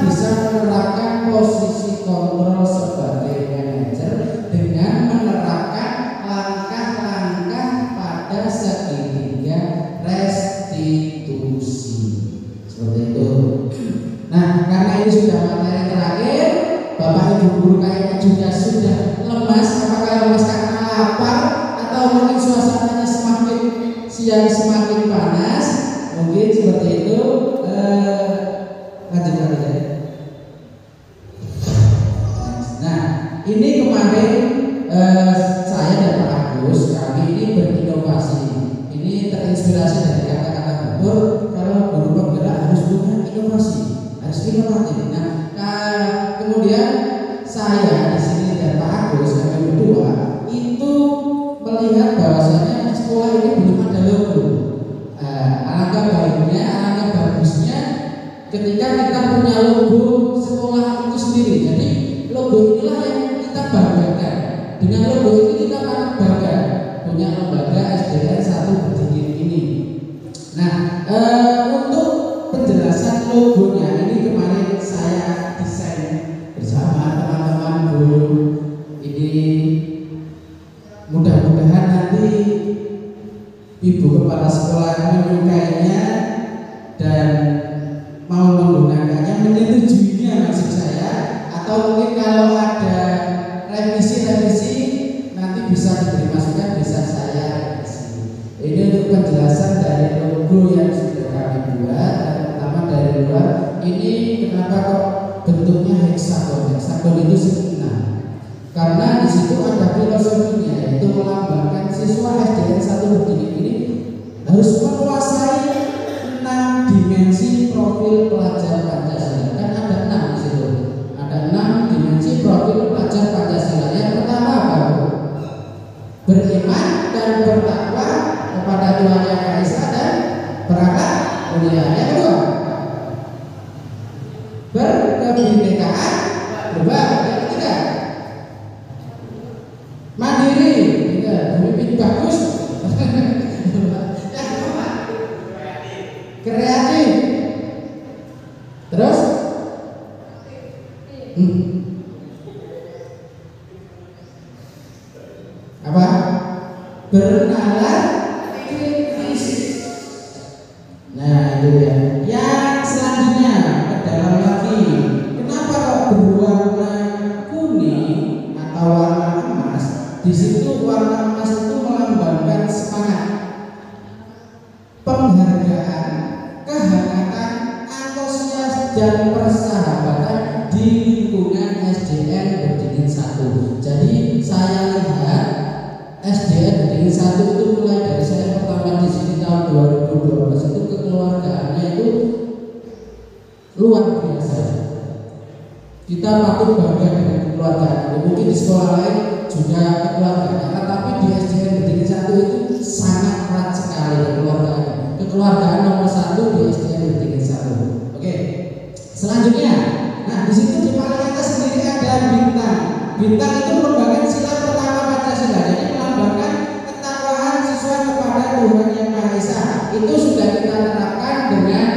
bisa menerapkan posisi kontrol sebagai manajer dengan menerapkan langkah-langkah pada segitiga restitusi. Seperti itu. Nah, karena ini sudah materi terakhir, Bapak Ibu guru kayaknya juga sudah lemas. Apakah lemas karena lapar atau mungkin suasananya semakin siang semakin panas? Mungkin seperti itu. Lanjutkan aja. Nah, ini kemarin saya dan Pak Agus kami ini berinovasi. Ini terinspirasi dari kata-kata betul. Kalau guru penggerak harus punya inovasi, harus inovatif. Nah, kemudian saya di sini dan Pak Agus kami berdua itu melihat bahwasanya sekolah ini belum ada logo. Alangkah baiknya, alangkah bagusnya ketika kita punya logo sekolah itu sendiri. Jadi logo inilah yang kita banggakan. Dengan logo ini kita akan bangga punya lembaga SDN 1 Berdikit ini. Nah, untuk penjelasan logonya ini kemarin saya desain bersama teman-teman guru. Ini mudah-mudahan nanti Ibu kepala sekolah menyukainya dan mau menggunakannya, menyetujuinya maksud saya, atau mungkin kalau ada revisi nanti bisa diberi masukan, bisa saya revisi. Ini untuk penjelasan dari logo yang sudah kami buat, dan pertama dari luar ini kenapa kok bentuknya heksagon. Heksagon itu sempurna karena di situ ada filosofinya, yaitu melambangkan siswa SDN 1 Berdikit ini harus menguasai 6 dimensi profil pelajar Pancasila. Kan ada 6 di situ. Ada 6 dimensi profil pelajar Pancasila. Yang pertama apa? Beriman dan bertakwa kepada Tuhan Yang Maha Esa dan berakhlak mulia. Yang kedua, berkebinekaan berubah. Yang ketiga, mandiri, pemimpin bagus. Yang keempat, kreatif. Terus apa? Bernalar kritis. Nah, itu ya. Yang selanjutnya ke dalam lagi. Kenapa kok berwarna kuning atau warna emas? Di situ warna emas itu melambangkan semangat, penghargaan, kehangatan, antusias dan persahabatan di lingkungan SDN Berdikit 1. Jadi saya lihat SDN Berdikit 1 itu mulai dari saya pertama di sini tahun 2012 itu kekeluargaannya itu luar biasa. Kita patut bangga dengan kekeluargaan. Mungkin di sekolah lain juga kekeluargaan, tetapi di SDN Berdikit 1 itu sangat erat sekali kekeluargaan. Kekeluargaan nomor 1 di SDN Berdikit 1. Oke. Selanjutnya, nah di situ di paling atas sendiri ada bintang. Bintang itu merupakan sila pertama Pancasila. Jadi melambangkan ketakwaan siswa kepada Tuhan Yang Maha Esa. Itu sudah kita terapkan dengan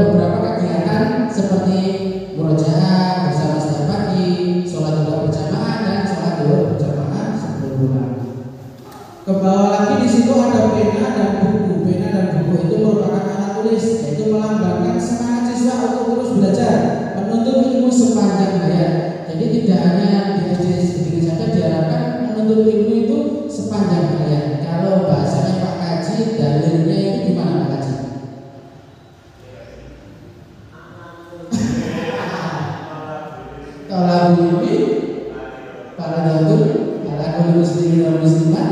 beberapa kegiatan seperti murojaah bersama setiap pagi, sholat duha berjamaah dan sholat duha berjamaah sebelum pulang. Ke bawah lagi di situ ada pena dan buku. Pena dan buku itu merupakan alat tulis, yaitu melambangkan semangat siswa untuk terus belajar, menuntut ilmu sepanjang hayat. Jadi tidak hanya di SDN sedikit saja diharapkan menuntut ilmu itu sepanjang hayat. Kalau bahasanya Pak Kaji, dalilnya itu gimana Pak Kaji? Kalau ini para datuk, para kaum muslimin dan muslimat,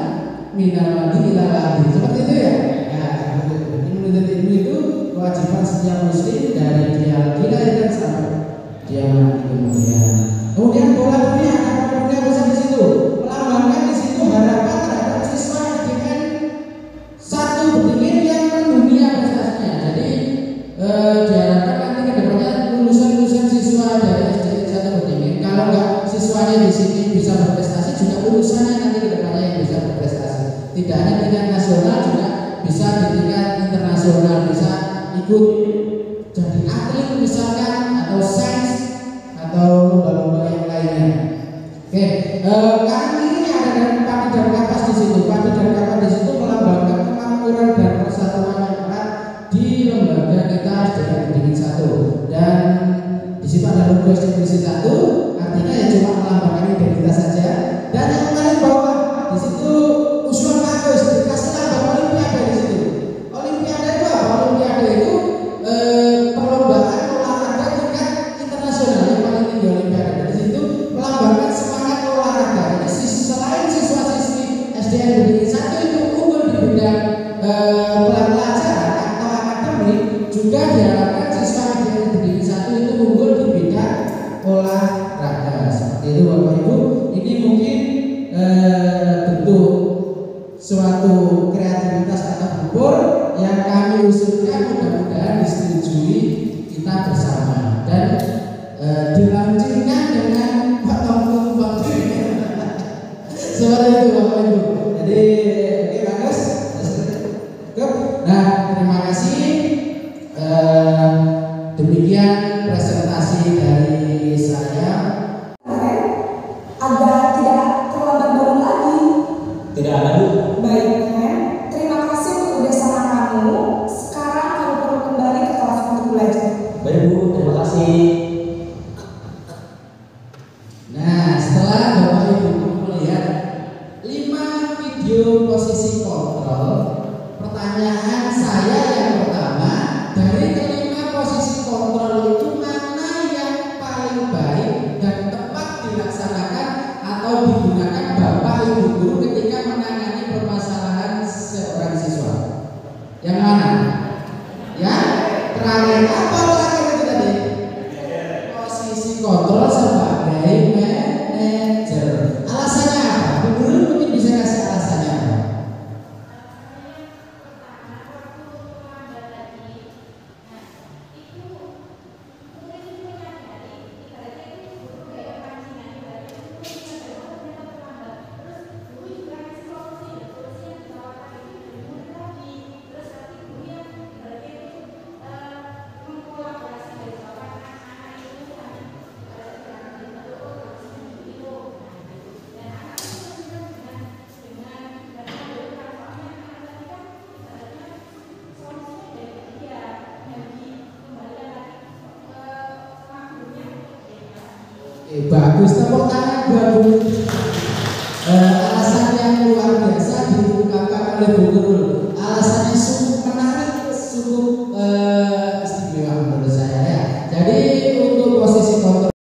minal madi ila ladi. Seperti itu ya. Nah, menuntut ilmu itu kewajiban setiap muslim dari dia dilahirkan sampai dia mati kemudian. Kemudian pola dunia, pola dunia bisa di situ melambangkan di situ harapan terhadap siswa SDN 1 Berdikit yang mendunia prestasinya. Jadi diharapkan nanti kedepannya lulusan siswa dari SDN 1 Berdikit, kalau enggak siswanya di sini bisa berprestasi, juga lulusannya nanti kedepannya yang bisa berprestasi. Tidak hanya tingkat nasional, juga bisa di tingkat internasional, bisa ikut jadi atlet misalkan atau sains atau lomba-lomba yang lainnya. Oke, kanan kirinya ada dari padi dan kapas di situ. Padi dan kapas di situ melambangkan kemakmuran dan persatuan yang erat di lembaga kita SDN Beringin 1. Dan di situ ada logo SDN Beringin 1, artinya ya cuma melambangkan identitas saja. Dan yang paling bawah di situ usulan bagus dikasih lambang Olimpiade di situ. Olimpiade itu apa? Olimpiade itu perlombaan olahraga tingkat internasional yang paling tinggi Olimpiade. Di situ melambangkan semangat olahraga. Jadi selain siswa-siswi SDN Beringin 1 itu unggul di bidang pelajaran atau akademik, juga diharapkan siswa SDN Beringin 1 itu unggul di bidang olahraga. Seperti itu Bapak Ibu. Ini mungkin bentuk suatu kreativitas atau hibur yang kami usulkan, mudah-mudahan disetujui kita bersama dan dilanjutkan dengan Pak Tongkung Bang seperti itu Bapak Ibu. Jadi ini bagus. Nah, terima kasih. Demikian presentasi dari saya. Agar tidak terlambat bangun lagi. Tidak ada, Bu. Baik, Ren. Terima kasih untuk kerjasama kamu. Sekarang kamu perlu kembali ke kelas untuk belajar. Baik, Bu. Terima kasih. Nah, setelah Bapak Ibu melihat 5 video posisi kontrol, pertanyaan saya yang pertama, dari kelima posisi kontrol itu mana yang paling baik dan tepat dilaksanakan atau digunakan Bapak Ibu guru ketika menangani permasalahan seorang siswa? Yang mana? Ya, terakhir apa terakhir itu tadi? Posisi kontrol sebagai manajer. Alasannya apa? Bu guru mungkin bisa kasih alasannya apa? Bagus, tepuk tangan buat Bu. Alasan yang luar biasa diungkapkan oleh Bu Guru. Alasannya sungguh menarik, sungguh istimewa menurut saya ya. Jadi untuk posisi kontrol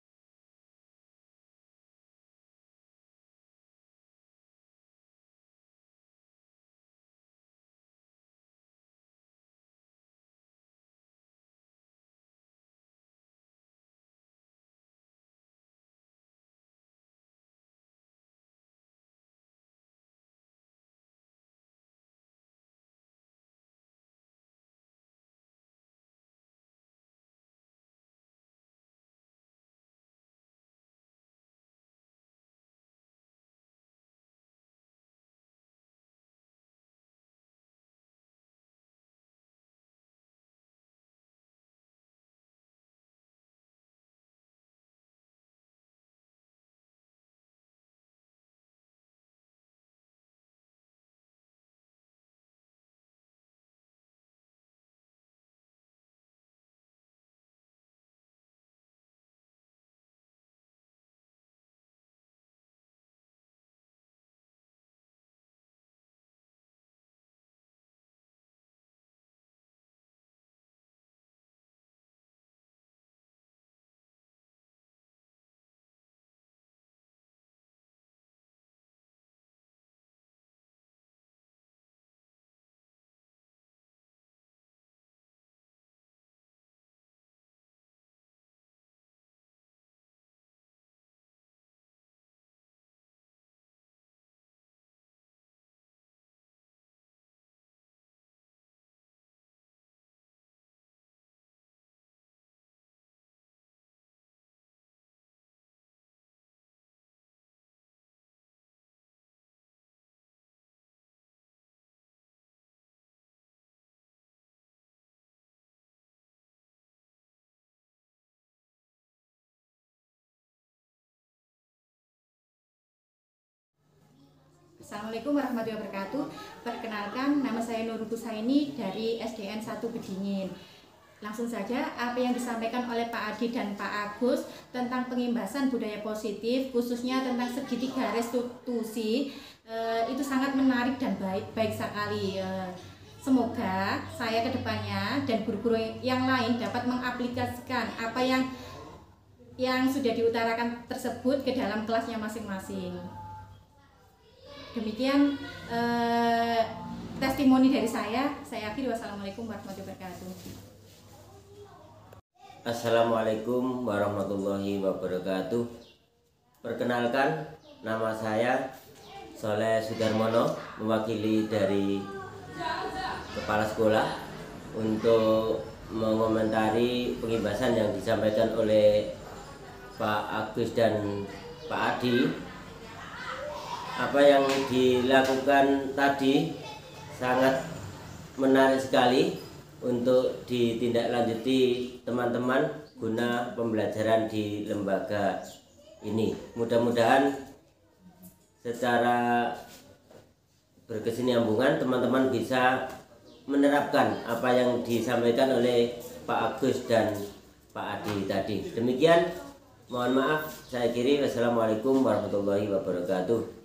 Assalamualaikum warahmatullahi wabarakatuh. Perkenalkan, nama saya Nur Husaini dari SDN 1 Bedingin. Langsung saja, apa yang disampaikan oleh Pak Adi dan Pak Agus tentang pengimbasan budaya positif, khususnya tentang segitiga restitusi, itu sangat menarik dan baik sekali. Semoga saya kedepannya dan guru-guru yang lain dapat mengaplikasikan apa yang sudah diutarakan tersebut ke dalam kelasnya masing-masing. Demikian testimoni dari saya akhiri. Wassalamualaikum warahmatullahi wabarakatuh. Assalamualaikum warahmatullahi wabarakatuh. Perkenalkan, nama saya Soleh Sudarmono, mewakili dari Kepala Sekolah untuk mengomentari pengimbasan yang disampaikan oleh Pak Agus dan Pak Adi. Apa yang dilakukan tadi sangat menarik sekali untuk ditindaklanjuti teman-teman guna pembelajaran di lembaga ini. Mudah-mudahan secara berkesinambungan teman-teman bisa menerapkan apa yang disampaikan oleh Pak Agus dan Pak Adi tadi. Demikian, mohon maaf saya akhiri. Wassalamualaikum warahmatullahi wabarakatuh.